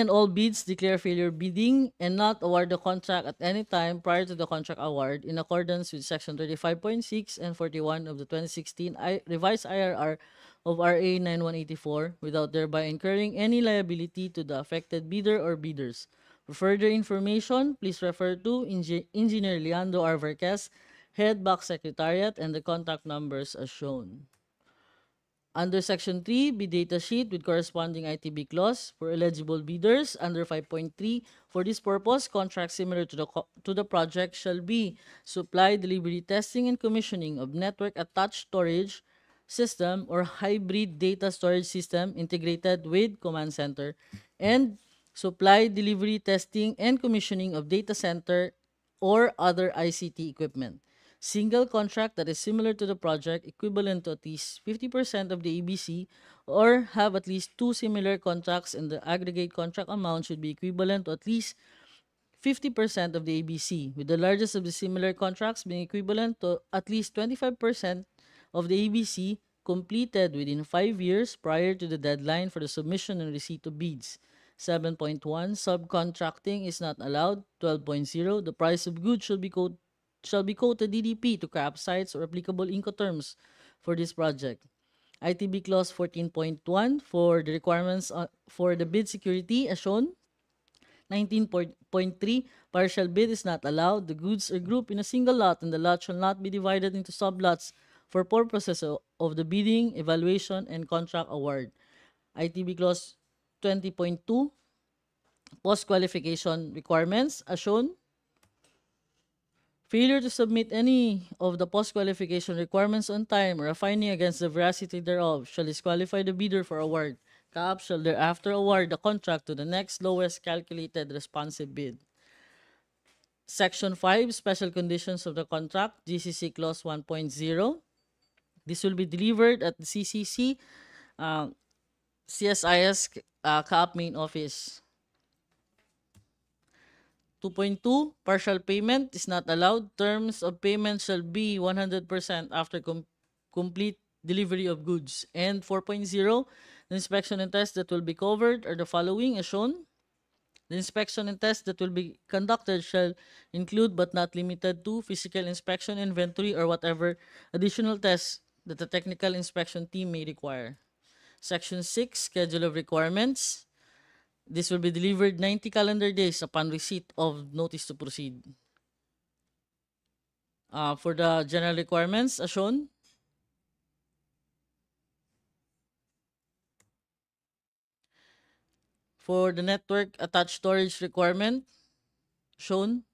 all bids, declare failure bidding, and not award the contract at any time prior to the contract award in accordance with Section 35.6 and 41 of the 2016 revised IRR of RA 9184 without thereby incurring any liability to the affected bidder or bidders. For further information, please refer to Engineer Leandro R. Verquez, Head BAC Secretariat, and the contact numbers as shown. Under Section 3, bid data sheet with corresponding ITB clause for eligible bidders under 5.3. For this purpose, contracts similar to the project shall be supply, delivery, testing, and commissioning of network attached storage system or hybrid data storage system integrated with command center, and supply, delivery, testing, and commissioning of data center or other ICT equipment. Single contract that is similar to the project, equivalent to at least 50% of the ABC, or have at least two similar contracts and the aggregate contract amount should be equivalent to at least 50% of the ABC, with the largest of the similar contracts being equivalent to at least 25% of the ABC completed within 5 years prior to the deadline for the submission and receipt of bids. 7.1. Subcontracting is not allowed. 12.0. The price of goods shall be quoted DDP to CAAP sites or applicable Incoterms for this project. ITB Clause 14.1 for the requirements for the bid security as shown. 19.3 partial bid is not allowed. The goods are grouped in a single lot and the lot shall not be divided into sublots for purposes of the bidding, evaluation, and contract award. ITB Clause 20.2 post-qualification requirements as shown. Failure to submit any of the post-qualification requirements on time or a finding against the veracity thereof shall disqualify the bidder for award. CAAP shall thereafter award the contract to the next lowest calculated responsive bid. Section 5, Special Conditions of the Contract, GCC Clause 1.0. This will be delivered at the CCC, CSIS CAAP Main Office. 2.2, partial payment is not allowed. Terms of payment shall be 100% after complete delivery of goods. And 4.0, the inspection and tests that will be covered are the following as shown. The inspection and tests that will be conducted shall include but not limited to physical inspection, inventory, or whatever additional tests that the technical inspection team may require. Section 6, Schedule of Requirements. This will be delivered 90 calendar days upon receipt of notice to proceed. For the general requirements as shown, for the network attached storage requirement shown.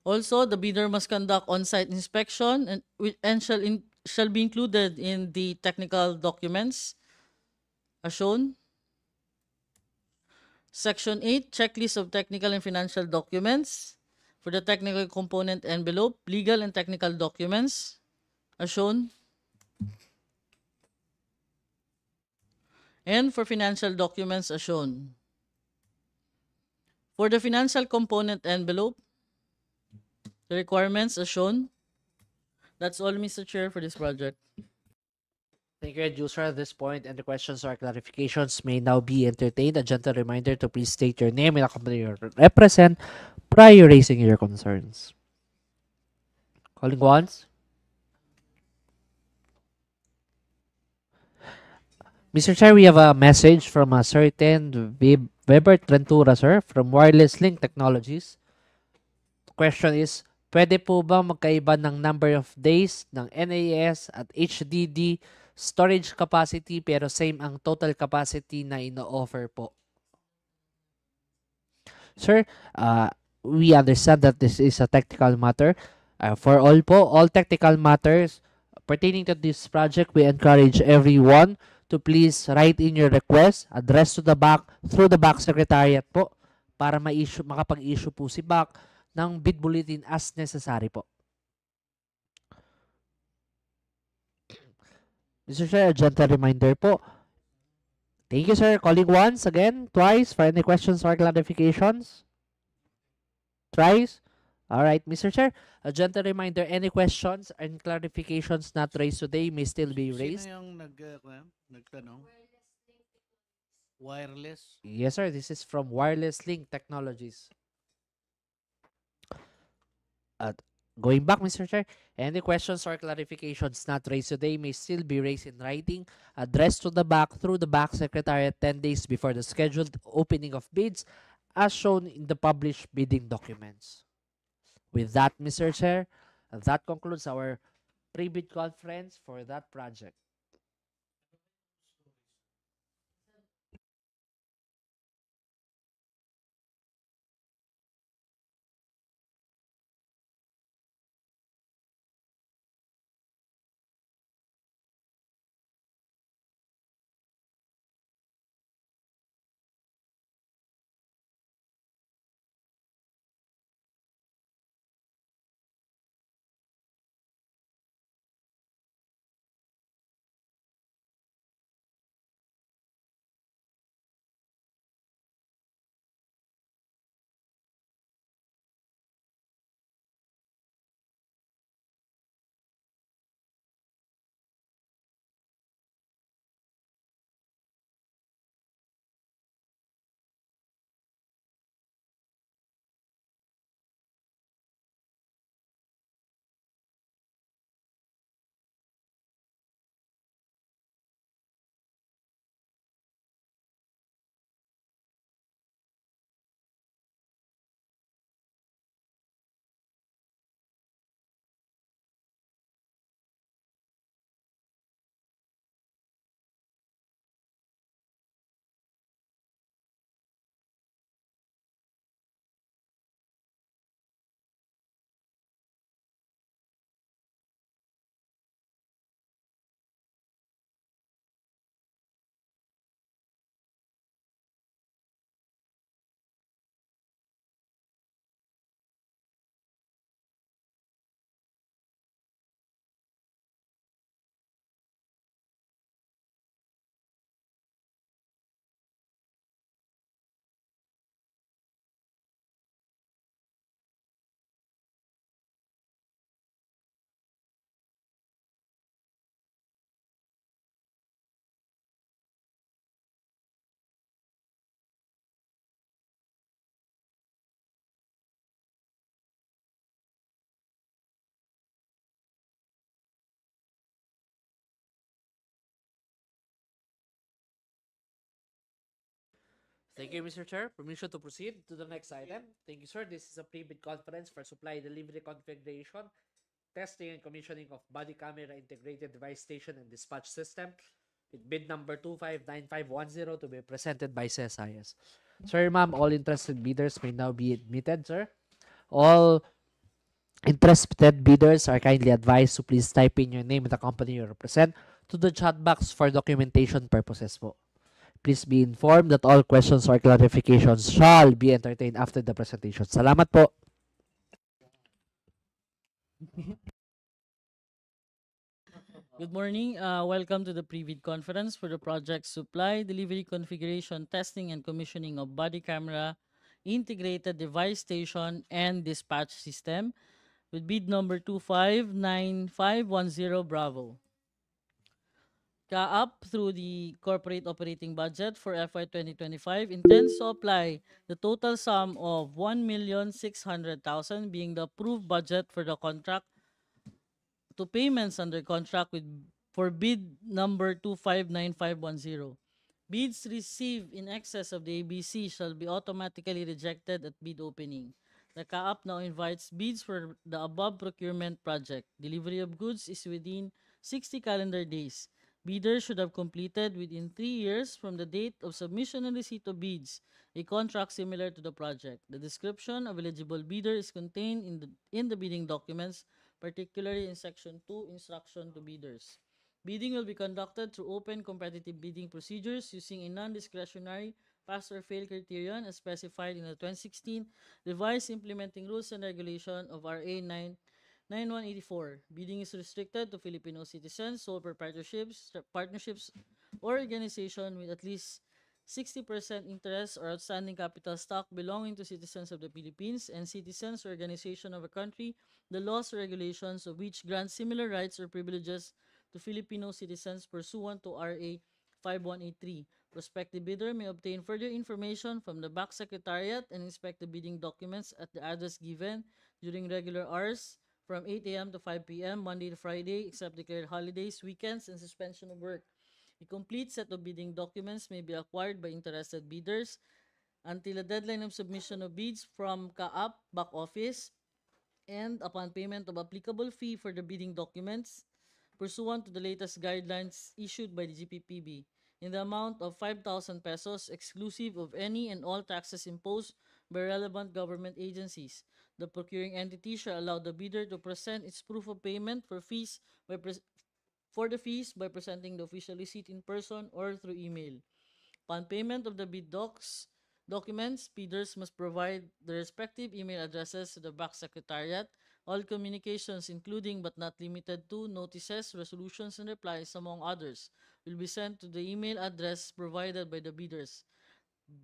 Also, the bidder must conduct on-site inspection and shall be included in the technical documents as shown. Section 8, checklist of technical and financial documents. For the technical component envelope, legal and technical documents as shown. And for financial documents as shown. For the financial component envelope, the requirements as shown. That's all, Mr. Chair, for this project. Thank you, user. At this point, any questions or clarifications may now be entertained. A gentle reminder to please state your name and the company you represent prior raising your concerns. Calling once. Mr. Chair, we have a message from a certain Weber Trentura, sir, from Wireless Link Technologies. Question is, pwede po ba magkaiba ng number of days ng NAS at HDD storage capacity pero same ang total capacity na ino-offer po? Sir, we understand that this is a technical matter. For all technical matters pertaining to this project, we encourage everyone to please write in your request, address to the back, through the back secretariat po, para makapag-issue po si back ng bid bulletin as necessary po. Mr. Chair, a gentle reminder po. Thank you, sir. Calling once, again, twice for any questions or clarifications. Thrice. All right, Mr. Chair, a gentle reminder, any questions and clarifications not raised today may still be raised. Sino yung nagtanong? Wireless? Yes, sir. This is from Wireless Link Technologies. At going back, Mr. Chair, any questions or clarifications not raised today may still be raised in writing, addressed to the back through the back secretariat 10 days before the scheduled opening of bids, as shown in the published bidding documents. With that, Mr. Chair, that concludes our pre-bid conference for that project. Thank you, Mr. Chair. Permission to proceed to the next item. Thank you, sir. This is a pre-bid conference for supply delivery configuration testing and commissioning of body camera integrated device station and dispatch system with bid number 259510 to be presented by CSIS. Sir, ma'am, all interested bidders may now be admitted, sir. All interested bidders are kindly advised to please type in your name and the company you represent to the chat box for documentation purposes po. Please be informed that all questions or clarifications shall be entertained after the presentation. Salamat po. Good morning. Welcome to the pre-bid conference for the project Supply, Delivery, Configuration, Testing, and Commissioning of Body Camera Integrated Device Station and Dispatch System with bid number 259510 Bravo. CAAP, through the corporate operating budget for FY 2025, intends to apply the total sum of 1,600,000 being the approved budget for the contract to payments under contract with for bid number 259510. Bids received in excess of the ABC shall be automatically rejected at bid opening. The CAAP now invites bids for the above procurement project. Delivery of goods is within 60 calendar days. Bidders should have completed within 3 years from the date of submission and receipt of bids a contract similar to the project. The description of eligible bidder is contained in the bidding documents, particularly in Section 2, Instruction to Bidders. Bidding will be conducted through open competitive bidding procedures using a non-discretionary pass or fail criterion as specified in the 2016 Revised Implementing Rules and Regulation of RA 9184. Bidding is restricted to Filipino citizens, sole proprietorships, partnerships, or organization with at least 60% interest or outstanding capital stock belonging to citizens of the Philippines and citizens or organization of a country, the laws or regulations of which grant similar rights or privileges to Filipino citizens pursuant to RA 5183. Prospective bidder may obtain further information from the back secretariat and inspect the bidding documents at the address given during regular hours from 8 a.m. to 5 p.m. Monday to Friday, except declared holidays, weekends, and suspension of work. A complete set of bidding documents may be acquired by interested bidders until the deadline of submission of bids from CAAP back office and upon payment of applicable fee for the bidding documents pursuant to the latest guidelines issued by the GPPB in the amount of 5,000 pesos exclusive of any and all taxes imposed by relevant government agencies. The procuring entity shall allow the bidder to present its proof of payment for the fees by presenting the official receipt in person or through email. Upon payment of the bid documents, bidders must provide the respective email addresses to the back secretariat. All communications, including but not limited to notices, resolutions, and replies, among others, will be sent to the email address provided by the bidders.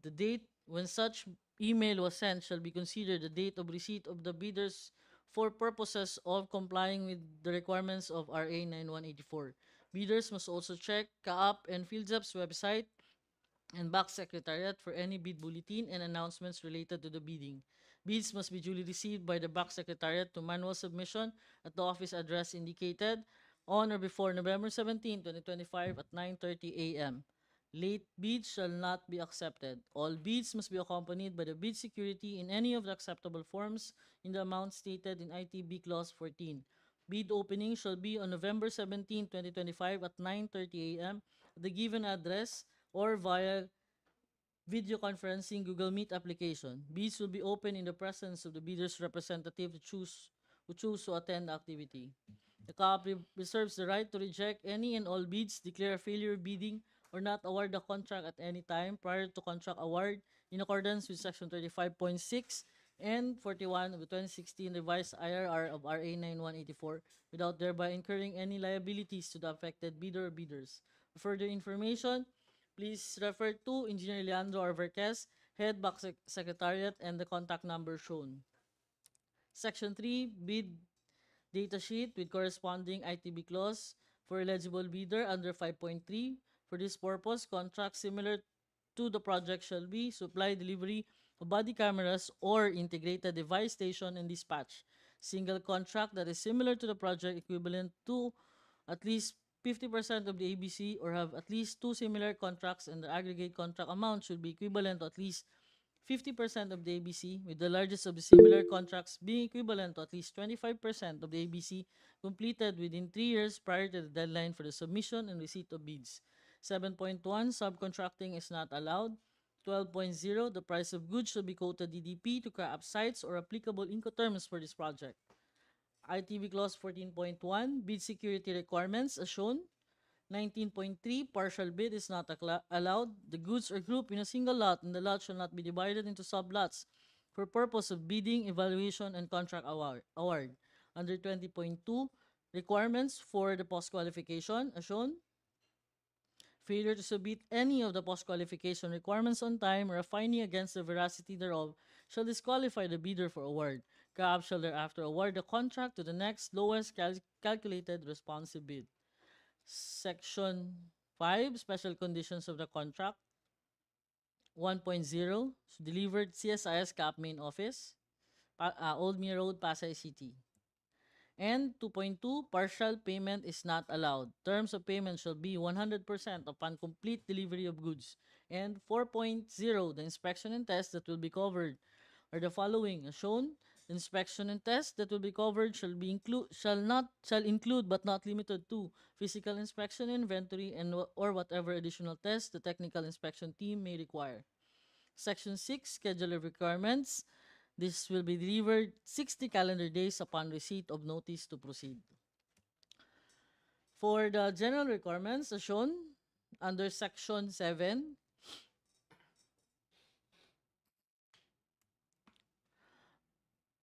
The date when such email was sent shall be considered the date of receipt of the bidders for purposes of complying with the requirements of RA 9184. Bidders must also check CAAP and PhilJAP's website and back secretariat for any bid bulletin and announcements related to the bidding. Bids must be duly received by the back secretariat to manual submission at the office address indicated on or before November 17, 2025 at 9:30 a.m. Late bids shall not be accepted. All bids must be accompanied by the bid security in any of the acceptable forms in the amount stated in ITB Clause 14. Bid opening shall be on November 17, 2025 at 9:30 a.m. at the given address or via video conferencing Google Meet application. Bids will be open in the presence of the bidder's representative who choose to attend the activity. The CAAP reserves the right to reject any and all bids, declare a failure of bidding, or not award the contract at any time prior to contract award in accordance with Section 35.6 and 41 of the 2016 revised IRR of RA 9184 without thereby incurring any liabilities to the affected bidder or bidders. For further information, please refer to Engineer Leandro Arverquez, Head Back Secretariat, and the contact number shown. Section 3, bid data sheet with corresponding ITB clause for eligible bidder under 5.3. For this purpose, contracts similar to the project shall be supply, delivery of body cameras or integrated device station and dispatch. Single contract that is similar to the project equivalent to at least 50% of the ABC or have at least two similar contracts and the aggregate contract amount should be equivalent to at least 50% of the ABC, with the largest of the similar contracts being equivalent to at least 25% of the ABC completed within 3 years prior to the deadline for the submission and receipt of bids. 7.1, subcontracting is not allowed. 12.0, the price of goods shall be quoted DDP to CAAP sites or applicable Incoterms for this project. ITB Clause 14.1, bid security requirements as shown. 19.3, partial bid is not allowed. The goods are grouped in a single lot and the lot shall not be divided into sublots for purpose of bidding, evaluation, and contract award. Under 20.2, requirements for the post-qualification as shown. Failure to submit any of the post-qualification requirements on time or a finding against the veracity thereof shall disqualify the bidder for award. CAAP shall thereafter award the contract to the next lowest calculated responsive bid. Section 5, Special Conditions of the Contract. 1.0, delivered CSIS CAAP Main Office, Old Mir Road, Pasay City. And 2.2, partial payment is not allowed. Terms of payment shall be 100% upon complete delivery of goods. And 4.0, the inspection and test that will be covered are the following as shown. Inspection and test that will be covered shall include but not limited to physical inspection, inventory, and or whatever additional tests the technical inspection team may require. Section 6, schedule of requirements. This will be delivered 60 calendar days upon receipt of notice to proceed. For the general requirements as shown under Section 7,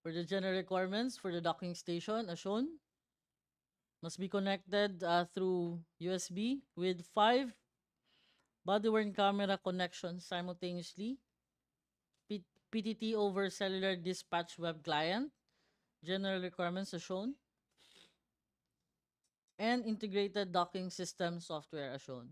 for the general requirements for the docking station as shown, must be connected through USB with 5 body-worn camera connections simultaneously, PTT over cellular dispatch web client, general requirements as shown, and integrated docking system software as shown.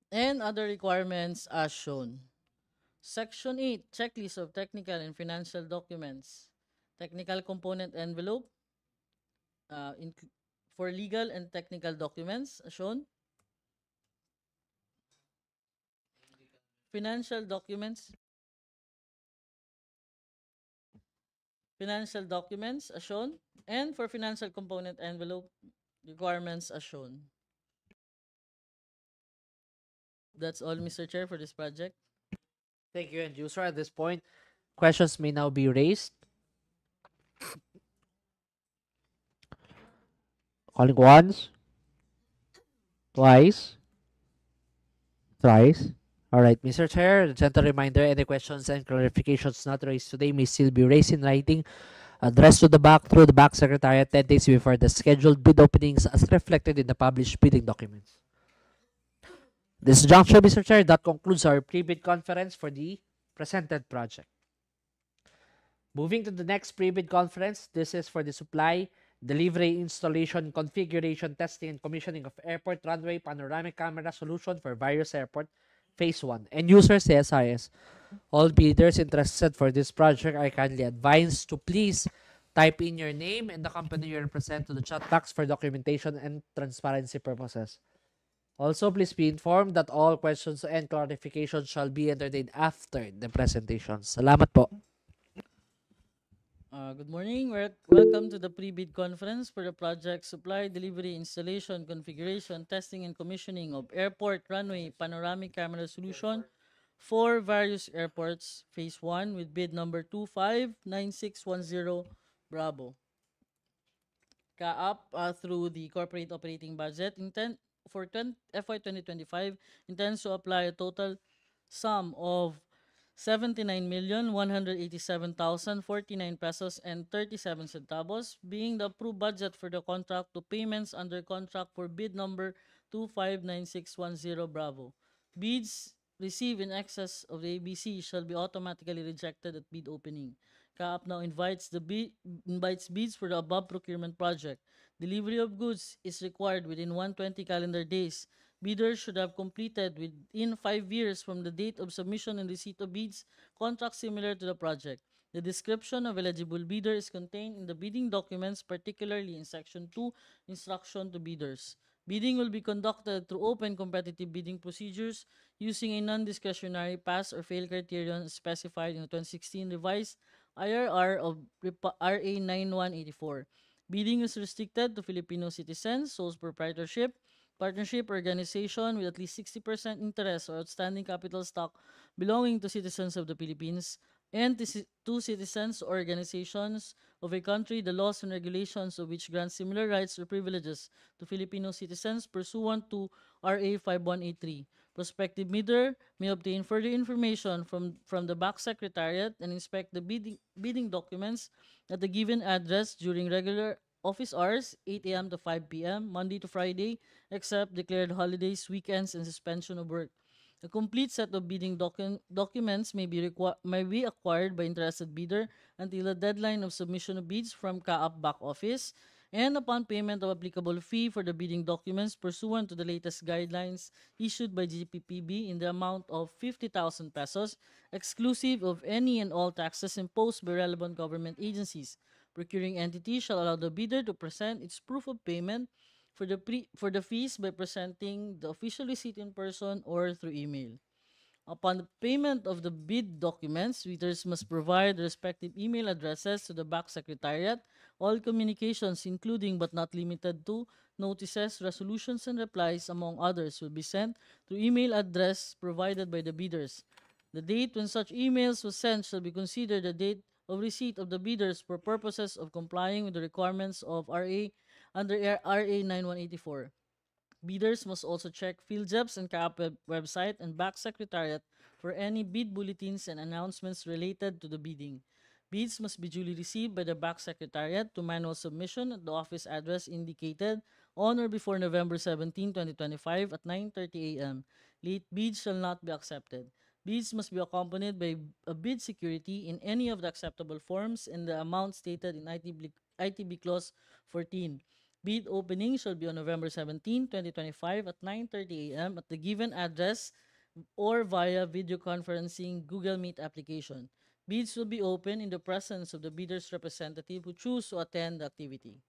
And other requirements as shown. Section 8, checklist of technical and financial documents. Technical component envelope for legal and technical documents as shown. Financial documents as shown. And for financial component envelope requirements as shown. That's all, Mr. Chair, for this project. Thank you, and user. At this point, questions may now be raised. Calling once, twice, thrice. All right, Mr. Chair, a gentle reminder, any questions and clarifications not raised today may still be raised in writing, addressed to the back through the back secretariat 10 days before the scheduled bid openings as reflected in the published bidding documents. This juncture, Mr. Chair, that concludes our pre-bid conference for the presented project. Moving to the next pre-bid conference, this is for the supply, delivery, installation, configuration, testing, and commissioning of airport runway panoramic camera solution for various airport, Phase 1, and user CSIS. All bidders interested for this project are kindly advised to please type in your name and the company you represent to the chat box for documentation and transparency purposes. Also, please be informed that all questions and clarifications shall be entertained after the presentation. Salamat po. Good morning. Welcome to the pre-bid conference for the project supply, delivery, installation, configuration, testing, and commissioning of airport runway panoramic camera solution for various airports, Phase 1, with bid number 259610 Bravo. CAAP through the corporate operating budget for FY 2025 intends to apply a total sum of 79,187,049 pesos and 37 centavos, being the approved budget for the contract to payments under contract for bid number 259610 Bravo. Bids received in excess of the ABC shall be automatically rejected at bid opening. CAAP now invites bids for the above procurement project. Delivery of goods is required within 120 calendar days. Bidders should have completed within 5 years from the date of submission and receipt of bids contracts similar to the project. The description of eligible bidder is contained in the bidding documents, particularly in Section 2, Instruction to Bidders. Bidding will be conducted through open competitive bidding procedures using a non-discretionary pass or fail criterion specified in the 2016 revised IRR of RA 9184. Bidding is restricted to Filipino citizens, sole proprietorship, partnership, organization with at least 60% interest or outstanding capital stock belonging to citizens of the Philippines, and to citizens or organizations of a country the laws and regulations of which grant similar rights or privileges to Filipino citizens pursuant to RA 5183. Prospective bidder may obtain further information from the back secretariat and inspect the bidding documents at the given address during regular office hours, 8 a.m. to 5 p.m., Monday to Friday, except declared holidays, weekends, and suspension of work. A complete set of bidding documents may be acquired by interested bidder until the deadline of submission of bids from CAAP back office, and upon payment of applicable fee for the bidding documents pursuant to the latest guidelines issued by GPPB in the amount of 50,000 pesos, exclusive of any and all taxes imposed by relevant government agencies. Procuring entity shall allow the bidder to present its proof of payment for the fees by presenting the official receipt in person or through email. Upon the payment of the bid documents, bidders must provide respective email addresses to the back secretariat. All communications, including but not limited to notices, resolutions, and replies, among others, will be sent through email address provided by the bidders. The date when such emails were sent shall be considered the date of receipt of the bidders for purposes of complying with the requirements of RA 9184. Bidders must also check PhilJEP's and CAAP website and back secretariat for any bid bulletins and announcements related to the bidding. Bids must be duly received by the back secretariat to manual submission at the office address indicated on or before November 17, 2025 at 9:30 a.m. Late bids shall not be accepted. Bids must be accompanied by a bid security in any of the acceptable forms in the amount stated in ITB Clause 14. Bid opening shall be on November 17, 2025 at 9:30 a.m. at the given address or via video conferencing Google Meet application. Bids will be open in the presence of the bidder's representative who choose to attend the activity.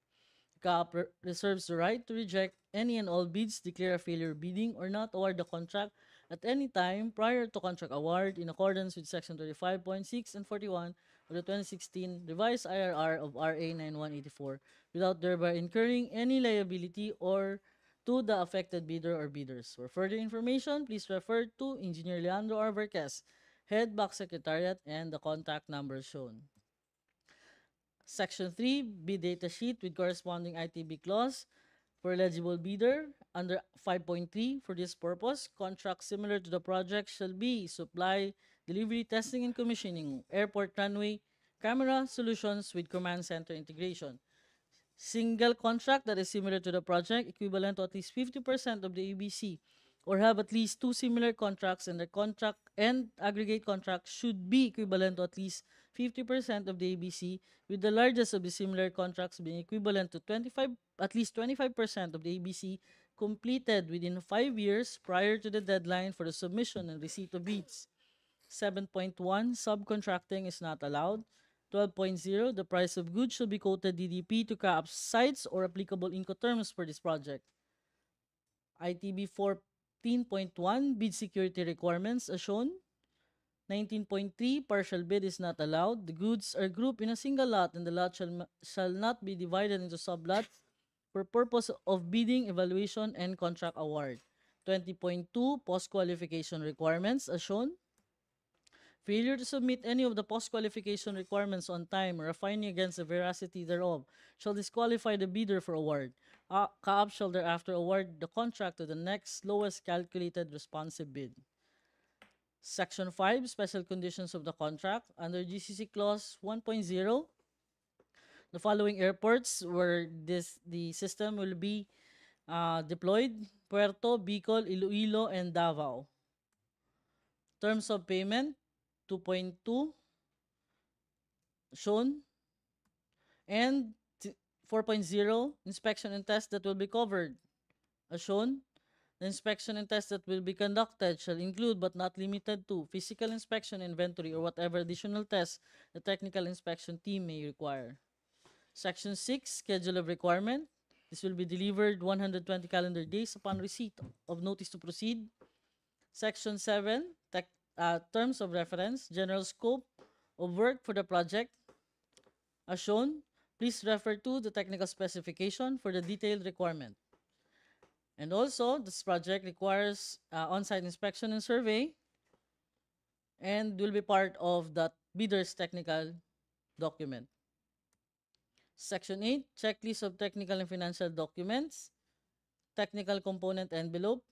CAAP reserves the right to reject any and all bids, declare a failure bidding, or not award the contract at any time prior to contract award in accordance with Section 35.6 and 41 of the 2016 revised IRR of RA 9184 without thereby incurring any liability or to the affected bidder or bidders. For further information, please refer to Engineer Leandro R. Verquez, Head Back Secretariat, and the contact numbers shown. Section 3, bid data sheet with corresponding ITB clause for eligible bidder. Under 5.3, for this purpose, contracts similar to the project shall be supply, delivery, testing, and commissioning, airport runway, camera solutions with command center integration. Single contract that is similar to the project, equivalent to at least 50% of the ABC, or have at least two similar contracts, and the contract and aggregate contract should be equivalent to at least 50% of the ABC, with the largest of the similar contracts being equivalent to at least 25% of the ABC completed within 5 years prior to the deadline for the submission and receipt of bids. 7.1, subcontracting is not allowed. 12.0, the price of goods should be quoted DDP to CAAP sites or applicable Incoterms for this project. ITB 14.1, bid security requirements as shown. 19.3, partial bid is not allowed. The goods are grouped in a single lot and the lot shall not be divided into sublots for purpose of bidding, evaluation, and contract award. 20.2, post-qualification requirements as shown. Failure to submit any of the post-qualification requirements on time or a finding against the veracity thereof shall disqualify the bidder for award. CAAP shall thereafter award the contract to the next lowest calculated responsive bid. Section 5, special conditions of the contract. Under GCC Clause 1.0, the following airports where the system will be deployed: Puerto, Bicol, Iloilo, and Davao. Terms of payment: 2.2. shown, and 4.0 inspection and test that will be covered as shown. The inspection and test that will be conducted shall include but not limited to physical inspection, inventory, or whatever additional tests the technical inspection team may require. Section 6, schedule of requirement. This will be delivered 120 calendar days upon receipt of notice to proceed. Section 7, terms of reference, general scope of work for the project. As shown, please refer to the technical specification for the detailed requirement. And also, this project requires on-site inspection and survey and will be part of that bidder's technical document. Section 8, checklist of technical and financial documents, technical component envelope,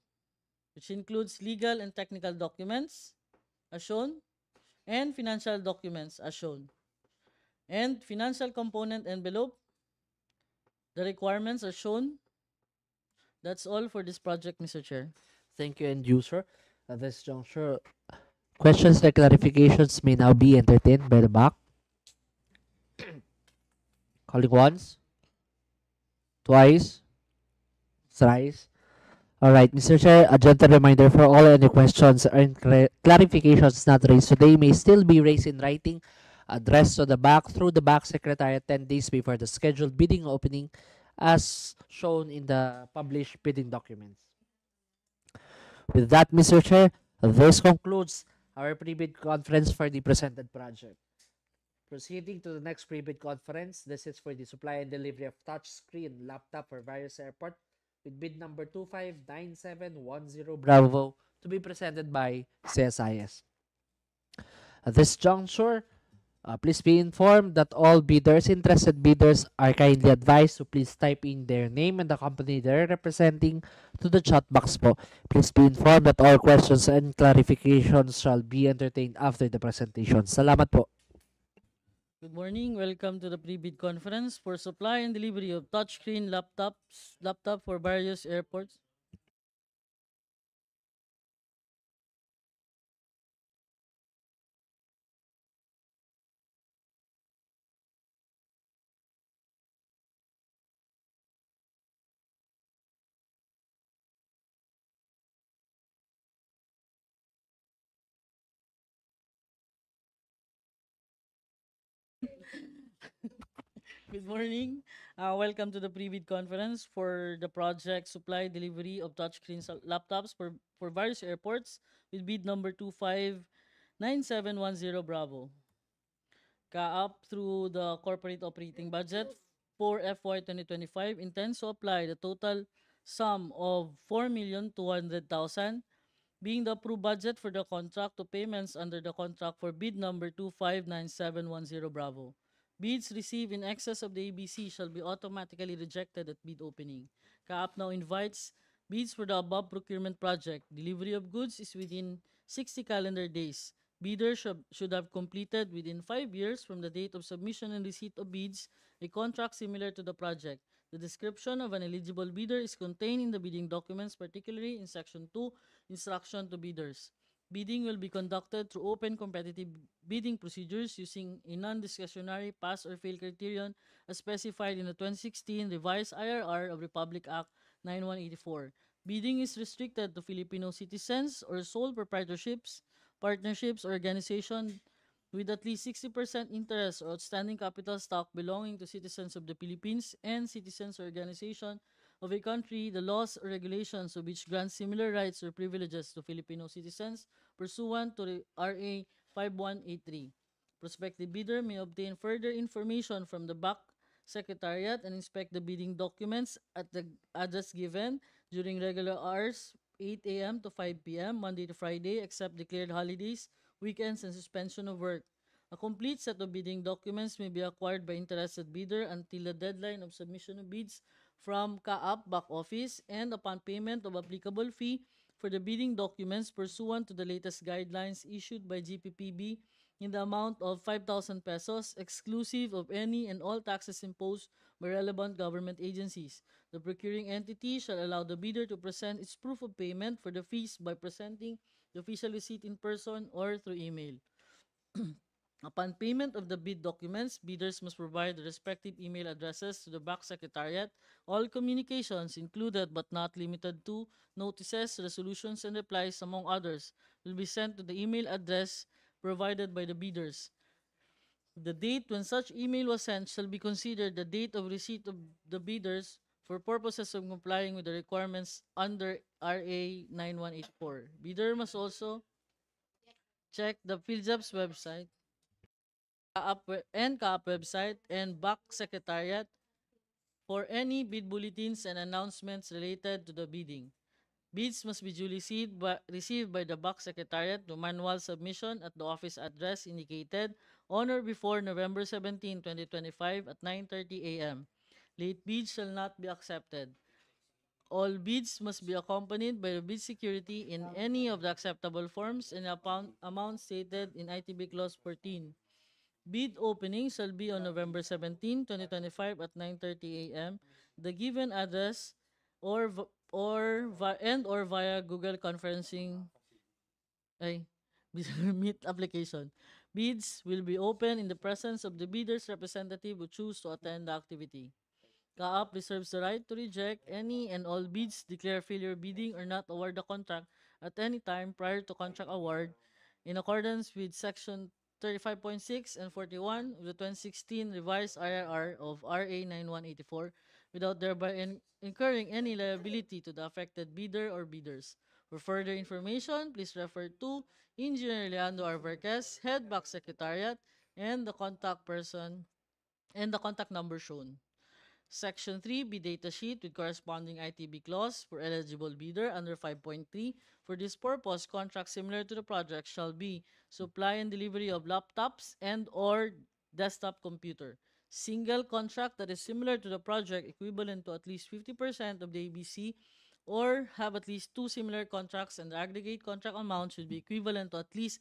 which includes legal and technical documents as shown, and financial documents as shown. And financial component envelope, the requirements are shown. That's all for this project, Mr. Chair. Thank you, end user. At this juncture, questions and clarifications may now be entertained by the back. Calling once, twice, thrice. All right, Mr. Chair, a gentle reminder for all any questions or clarifications not raised today may still be raised in writing, addressed to the back through the back secretariat 10 days before the scheduled bidding opening as shown in the published bidding documents. With that, Mr. Chair, this concludes our pre-bid conference for the presented project. Proceeding to the next pre-bid conference, this is for the supply and delivery of touchscreen laptop for various airports with bid number 259710 Bravo to be presented by CSIS. At this juncture, please be informed that all interested bidders are kindly advised to please type in their name and the company they're representing to the chat box po. Please be informed that all questions and clarifications shall be entertained after the presentation. Salamat po. Good morning. Welcome to the pre-bid conference for supply and delivery of touchscreen laptop for various airports. Good morning. Welcome to the pre-bid conference for the project supply delivery of touchscreen laptops for various airports with bid number 259710 Bravo. CAAP through the corporate operating budget for FY 2025 intends to apply the total sum of 4,200,000 being the approved budget for the contract to payments under the contract for bid number 259710 Bravo. Bids received in excess of the ABC shall be automatically rejected at bid opening. CAAP now invites bids for the above procurement project. Delivery of goods is within 60 calendar days. Bidders should have completed within 5 years from the date of submission and receipt of bids a contract similar to the project. The description of an eligible bidder is contained in the bidding documents, particularly in Section 2, Instruction to Bidders. Bidding will be conducted through open competitive bidding procedures using a non-discretionary pass or fail criterion as specified in the 2016 revised IRR of Republic Act 9184. Bidding is restricted to Filipino citizens or sole proprietorships, partnerships, or organizations with at least 60% interest or outstanding capital stock belonging to citizens of the Philippines and citizens or organization of a country, the laws or regulations of which grant similar rights or privileges to Filipino citizens pursuant to RA 5183. Prospective bidder may obtain further information from the back secretariat and inspect the bidding documents at the address given during regular hours 8 a.m. to 5 p.m. Monday to Friday except declared holidays, weekends, and suspension of work. A complete set of bidding documents may be acquired by interested bidder until the deadline of submission of bids from CAAP back office and upon payment of applicable fee for the bidding documents pursuant to the latest guidelines issued by GPPB in the amount of 5,000 pesos exclusive of any and all taxes imposed by relevant government agencies. The procuring entity shall allow the bidder to present its proof of payment for the fees by presenting the official receipt in person or through email. Upon payment of the bid documents, bidders must provide the respective email addresses to the back secretariat. All communications, included but not limited to notices, resolutions, and replies, among others, will be sent to the email address provided by the bidders. The date when such email was sent shall be considered the date of receipt of the bidders for purposes of complying with the requirements under RA 9184. Bidder must also check the PhilJobs website and CAAP website and back secretariat for any bid bulletins and announcements related to the bidding. Bids must be duly received by the back secretariat to manual submission at the office address indicated on or before November 17, 2025 at 9:30 a.m. Late bids shall not be accepted. All bids must be accompanied by the bid security in any of the acceptable forms and amount stated in ITB Clause 14. Bid opening shall be on November 17, 2025 at 9:30 a.m. The given address or via Google conferencing Meet application. Bids will be open in the presence of the bidder's representative who choose to attend the activity. CAAP reserves the right to reject any and all bids, declare failure bidding, or not award the contract at any time prior to contract award in accordance with Section 35.6 and 41 of the 2016 revised IRR of RA 9184 without thereby incurring any liability to the affected bidder or bidders. For further information, please refer to Engineer Leandro Alvarquez, Head Back Secretariat, and the contact person and the contact number shown. Section 3, bid data sheet with corresponding ITB clause for eligible bidder under 5.3. For this purpose, contracts similar to the project shall be supply and delivery of laptops and or desktop computer. Single contract that is similar to the project equivalent to at least 50% of the ABC or have at least two similar contracts and the aggregate contract amount should be equivalent to at least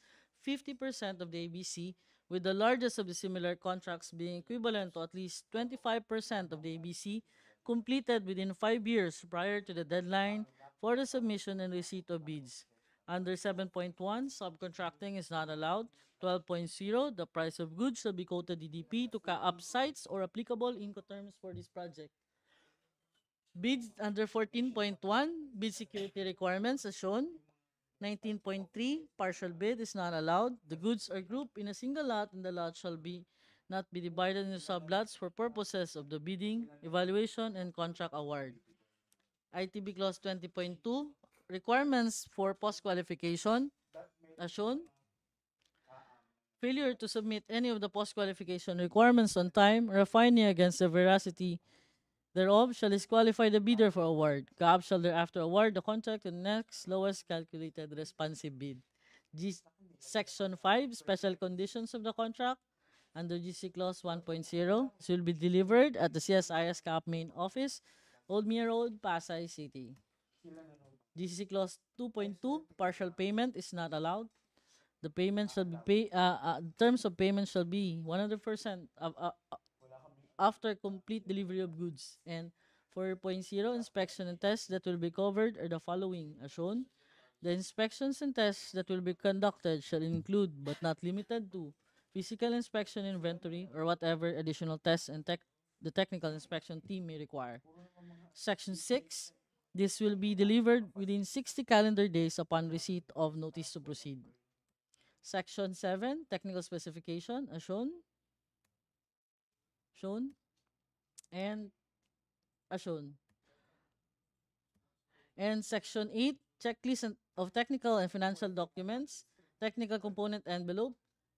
50% of the ABC, with the largest of the similar contracts being equivalent to at least 25% of the ABC, completed within 5 years prior to the deadline for the submission and receipt of bids. Under 7.1, subcontracting is not allowed. 12.0, the price of goods shall be quoted DDP to CAAP sites or applicable Incoterms for this project. Bids under 14.1, bid security requirements as shown. 19.3, partial bid is not allowed. The goods are grouped in a single lot and the lot shall not be divided into sublots for purposes of the bidding, evaluation, and contract award. ITB Clause 20.2, requirements for post-qualification as shown. Failure to submit any of the post-qualification requirements on time or a finding against the veracity thereof shall disqualify the bidder for award. CAAP shall thereafter award the contract to the next lowest calculated responsive bid. Section 5, special conditions of the contract. Under GC Clause 1.0, this will be delivered at the CSIS CAAP main office, Old Mia Road, Pasay City. GC Clause 2.2, partial payment is not allowed. The payment shall be terms of payment shall be 100% after complete delivery of goods. And 4.0, inspection and tests that will be covered are the following as shown. The inspections and tests that will be conducted shall include but not limited to physical inspection, inventory, or whatever additional tests and the technical inspection team may require. Section 6, this will be delivered within 60 calendar days upon receipt of notice to proceed. Section 7, technical specification as shown and as shown. And Section 8, checklist of technical and financial documents, technical component envelope,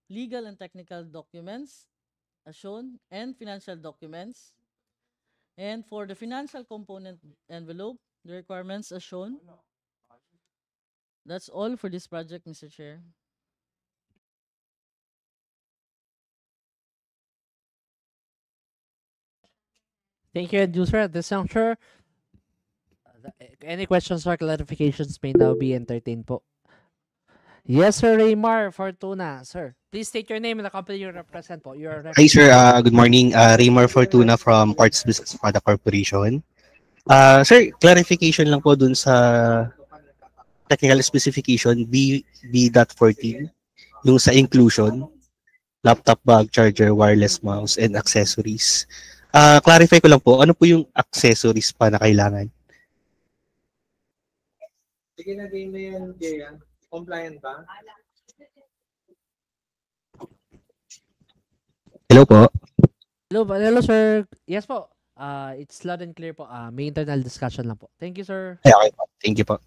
legal and technical documents as shown, and financial documents. And for the financial component envelope, the requirements as shown. That's all for this project, Mr. Chair. Thank you, Educer. At this juncture, any questions or clarifications may now be entertained po. Yes, Sir Raymar Fortuna. Sir, please state your name and the company you represent po. Hi, sir. Good morning. Raymar Fortuna from Quartz Business Product Corporation. Sir, clarification lang po dun sa technical specification B.14, yung sa inclusion. laptop bag, charger, wireless mouse, and accessories. Clarify ko lang po, ano po yung accessories pa na kailangan? Sige na game na yan, Jaya. Compliant ba? Hello po. Hello, sir. Yes po. It's loud and clear po. May internal discussion lang po. Thank you, sir. Ay, okay po. Thank you po.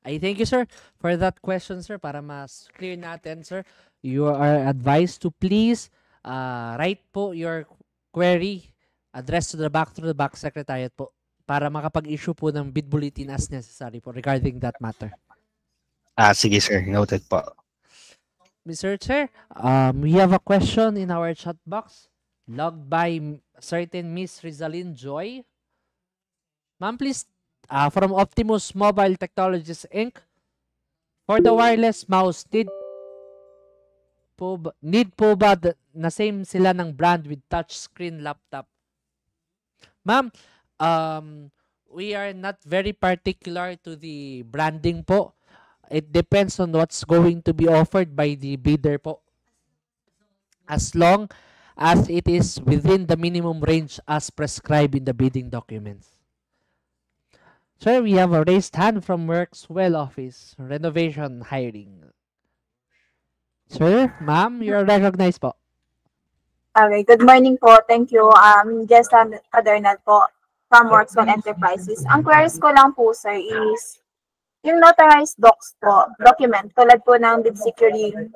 I thank you, sir, for that question, sir. Para mas clear natin, sir, you are advised to please write po your query addressed to the back secretariat po para makapag-issue po ng bid bulletin as necessary po regarding that matter. Sige sir, noted po. Mr. Chair, we have a question in our chat box logged by certain Miss Rizalyn Joy. Ma'am, please, from Optimus Mobile Technologies Inc. For the wireless mouse, need po ba na same sila ng brand with touchscreen laptop? Ma'am, we are not very particular to the branding po. It depends on what's going to be offered by the bidder po. As long as it is within the minimum range as prescribed in the bidding documents. Sir, we have a raised hand from Workswell Office, Renovation Hiring. Sir, ma'am, you are recognized po. Okay, good morning po. Thank you. Jessa Cadernal po from Workswell Enterprises. Ang queries ko lang po, sir, is yung notarized document, tulad po ng bid securing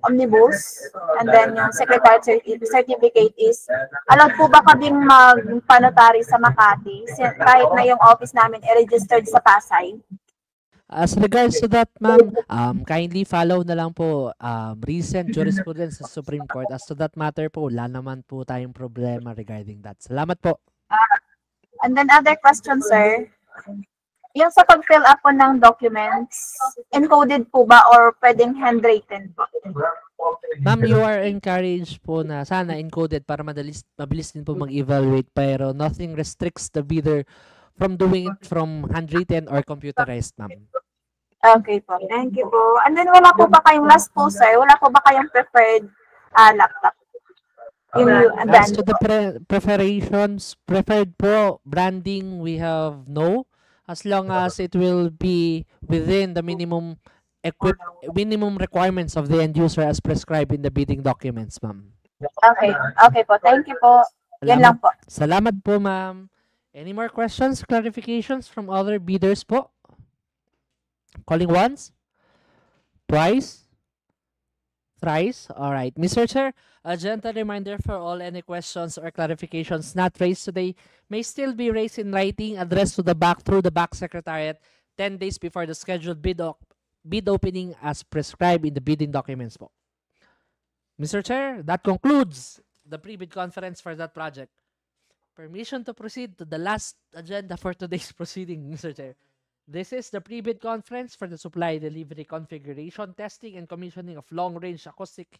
omnibus, and then yung secretary certificate is, allowed po ba kaming magpanotary sa Makati kahit na yung office namin i-registered sa Pasay? As regards to that, ma'am, kindly follow na lang po recent jurisprudence sa Supreme Court. As to that matter po, wala naman po tayong problema regarding that. Salamat po. And then other question, sir, yung sa pag-fill up po ng documents, encoded po ba or pwedeng handwritten po? Ma'am, you are encouraged po na sana encoded para mabilis din po mag-evaluate, pero nothing restricts the bidder from doing it from handwritten or computerized, ma'am. Okay po. Thank you po. And then wala po ba kayong last po, sir? Wala po ba kayong preferred laptop? As to the preferred po, branding, we have no. As long as it will be within the minimum requirements of the end user as prescribed in the bidding documents, ma'am. Okay. Okay po. Thank you po. Yan lang po. Salamat po, ma'am. Any more questions, clarifications from other bidders po? Calling once? Twice? Thrice? All right. Mr. Chair, a gentle reminder for all, any questions or clarifications not raised today may still be raised in writing addressed to the back through the back secretariat 10 days before the scheduled bid opening as prescribed in the bidding documents po. Mr. Chair, that concludes the pre-bid conference for that project. Permission to proceed to the last agenda for today's proceeding, Mr. Chair. This is the pre-bid conference for the supply, delivery, configuration, testing, and commissioning of long-range acoustic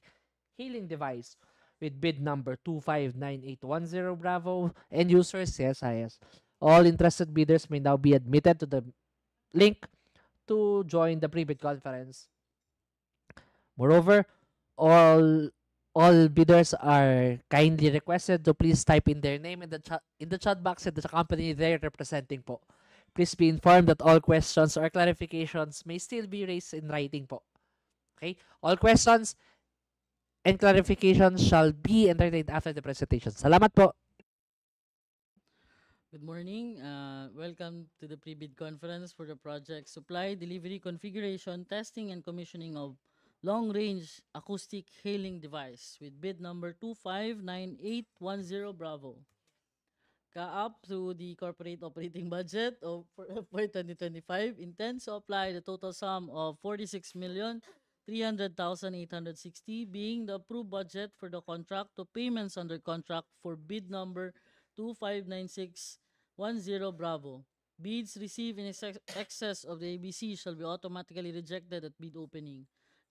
hailing device with bid number 259810 Bravo and users CSIS. All interested bidders may now be admitted to the link to join the pre-bid conference. Moreover, all bidders are kindly requested to please type in their name in the chat box and the company they're representing po. Please be informed that all questions or clarifications may still be raised in writing po. Okay? All questions and clarifications shall be entertained after the presentation. Salamat po. Good morning. Welcome to the pre-bid conference for the project Supply, Delivery, Configuration, Testing, and Commissioning of Long-Range Acoustic Hailing Device with bid number 259810 Bravo. Ka-up to the corporate operating budget of for 2025 intends to apply the total sum of 46,300,860 being the approved budget for the contract to payments under contract for bid number 259610 Bravo. Bids received in excess of the ABC shall be automatically rejected at bid opening.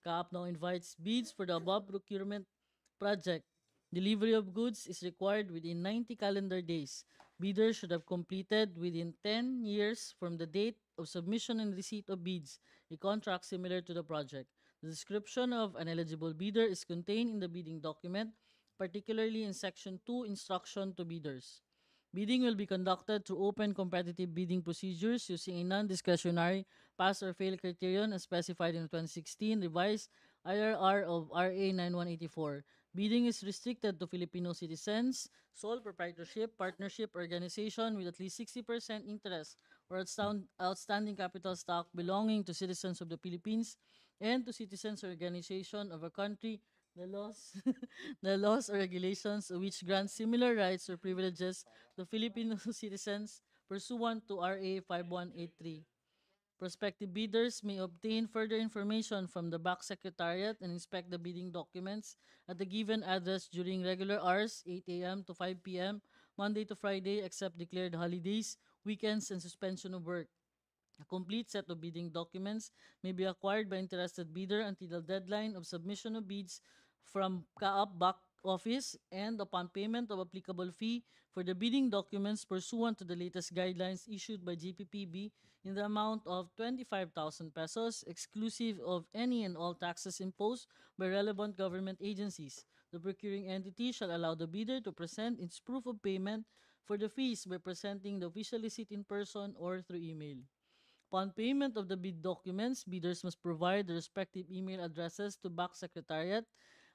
Ka-up now invites bids for the above procurement project. Delivery of goods is required within 90 calendar days. Bidders should have completed within 10 years from the date of submission and receipt of bids a contract similar to the project. The description of an eligible bidder is contained in the bidding document, particularly in Section 2, Instruction to Bidders. Bidding will be conducted through open competitive bidding procedures using a non-discretionary pass or fail criterion as specified in 2016 revised IRR of RA 9184. Bidding is restricted to Filipino citizens, sole proprietorship, partnership, organization with at least 60% interest or outstanding capital stock belonging to citizens of the Philippines and to citizens or organization of a country the laws the laws or regulations which grant similar rights or privileges to Filipino citizens pursuant to RA 5183. Prospective bidders may obtain further information from the back secretariat and inspect the bidding documents at the given address during regular hours, 8 a.m. to 5 p.m., Monday to Friday, except declared holidays, weekends, and suspension of work. A complete set of bidding documents may be acquired by interested bidder until the deadline of submission of bids from CAAP back office and upon payment of applicable fee for the bidding documents pursuant to the latest guidelines issued by GPPB in the amount of 25,000 pesos exclusive of any and all taxes imposed by relevant government agencies. The procuring entity shall allow the bidder to present its proof of payment for the fees by presenting the official receipt in person or through email. Upon payment of the bid documents, bidders must provide the respective email addresses to back secretariat.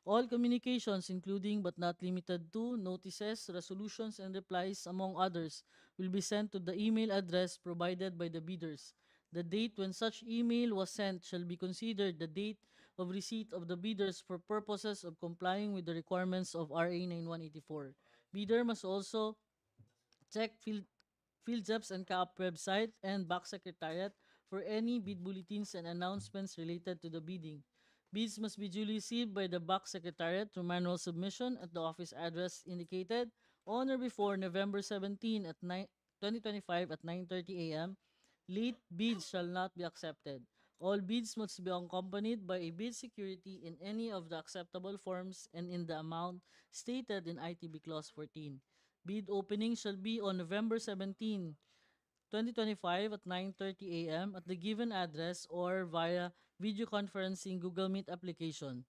All communications, including but not limited to notices, resolutions, and replies, among others, will be sent to the email address provided by the bidders. The date when such email was sent shall be considered the date of receipt of the bidders for purposes of complying with the requirements of RA 9184. Bidder must also check PhilJEPS and CAAP website and back secretariat for any bid bulletins and announcements related to the bidding. Bids must be duly received by the back secretariat through manual submission at the office address indicated on or before November 17 at 2025 at 9:30 a.m. Late bids shall not be accepted. All bids must be accompanied by a bid security in any of the acceptable forms and in the amount stated in ITB Clause 14. Bid opening shall be on November 17, 2025 at 9:30 a.m. at the given address or via video conferencing Google Meet application.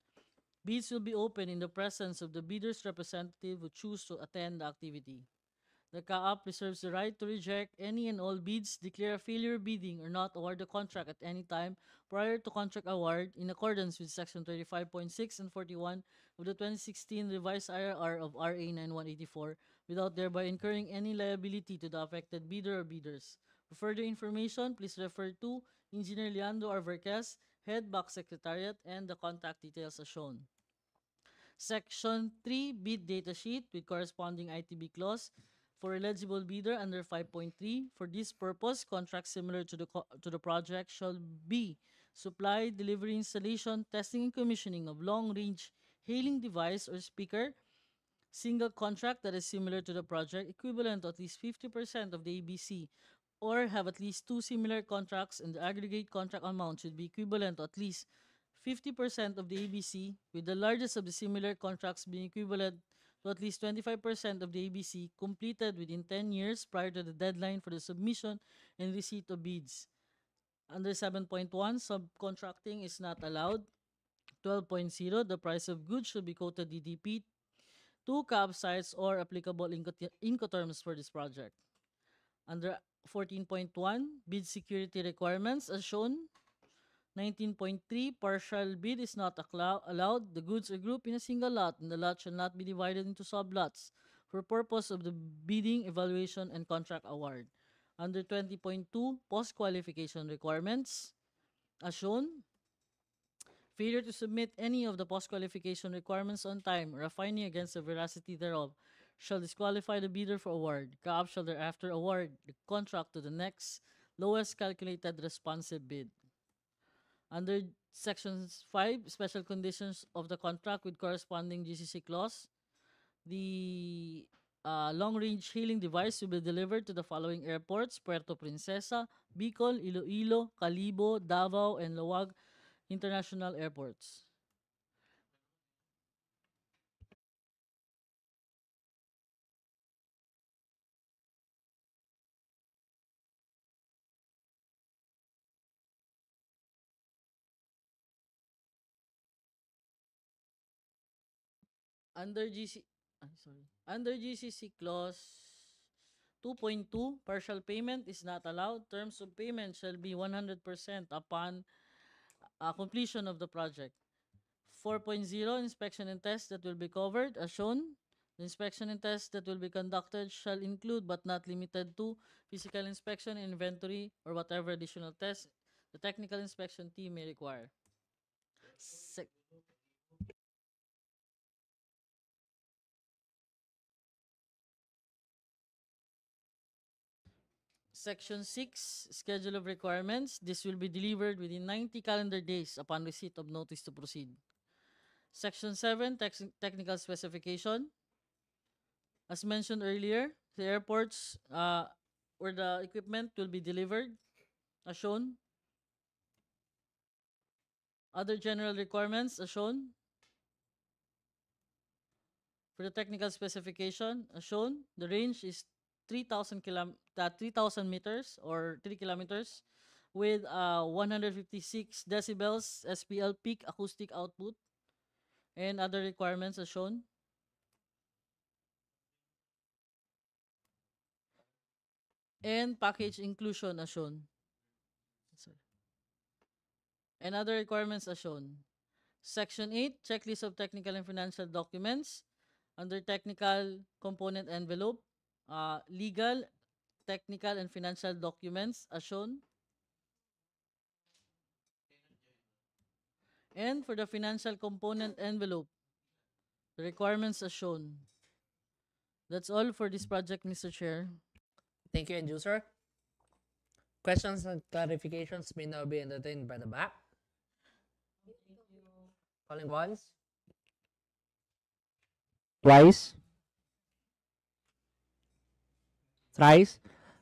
Bids will be open in the presence of the bidder's representative who choose to attend the activity. The CAAP reserves the right to reject any and all bids, declare a failure bidding, or not award the contract at any time prior to contract award in accordance with Section 35.6 and 41 of the 2016 revised IRR of RA 9184 without thereby incurring any liability to the affected bidder or bidders. For further information, please refer to Engineer Leandro Arverquez, Head Back Secretariat, and the contact details as shown. Section 3 Bid Data Sheet with corresponding ITB clause for eligible bidder under 5.3. For this purpose, contracts similar to the project shall be supply, delivery, installation, testing, and commissioning of long-range hailing device or speaker, single contract that is similar to the project, equivalent to at least 50% of the ABC, or have at least two similar contracts, and the aggregate contract amount should be equivalent to at least 50% of the ABC, with the largest of the similar contracts being equivalent to at least 25% of the ABC, completed within 10 years prior to the deadline for the submission and receipt of bids. Under 7.1, subcontracting is not allowed. 12.0, the price of goods should be quoted DDP to CAAP sites or applicable Incoterms for this project. Under 14.1, bid security requirements as shown. 19.3, partial bid is not allowed. The goods are grouped in a single lot, and the lot shall not be divided into sublots for purpose of the bidding, evaluation, and contract award. Under 20.2, post-qualification requirements, as shown, failure to submit any of the post-qualification requirements on time or a finding against the veracity thereof shall disqualify the bidder for award. CAAP shall thereafter award the contract to the next lowest calculated responsive bid. Under Section 5, special conditions of the contract with corresponding GCC clause, the long-range hailing device will be delivered to the following airports: Puerto Princesa, Bicol, Iloilo, Calibo, Davao, and Luwag International Airports. Under GCC clause 2.2, partial payment is not allowed. Terms of payment shall be 100% upon completion of the project. 4.0, inspection and test that will be covered as shown. The inspection and test that will be conducted shall include but not limited to physical inspection, inventory, or whatever additional tests the technical inspection team may require. Section 6, Schedule of Requirements. This will be delivered within 90 calendar days upon receipt of notice to proceed. Section 7, Technical Specification. As mentioned earlier, the airports where the equipment will be delivered, as shown. Other general requirements, as shown. For the technical specification, as shown, the range is 3,000 meters or 3 kilometers with 156 decibels SPL peak acoustic output, and other requirements as shown. And package inclusion as shown. And other requirements as shown. Section 8, checklist of technical and financial documents. Under technical component envelope, legal, technical, and financial documents as shown. And for the financial component envelope, the requirements as shown. That's all for this project, Mr. Chair. Thank you, Enjuser. Questions and clarifications may now be entertained by the back. Calling once. Twice. Thrice.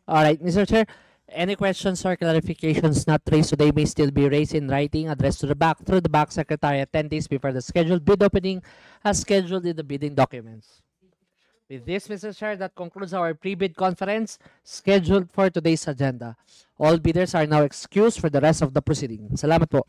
All right, Mr. Chair. Any questions or clarifications not raised today may still be raised in writing, addressed to the back through the back secretariat 10 days before the scheduled bid opening as scheduled in the bidding documents. With this, Mr. Chair, that concludes our pre-bid conference scheduled for today's agenda. All bidders are now excused for the rest of the proceeding. Salamat po.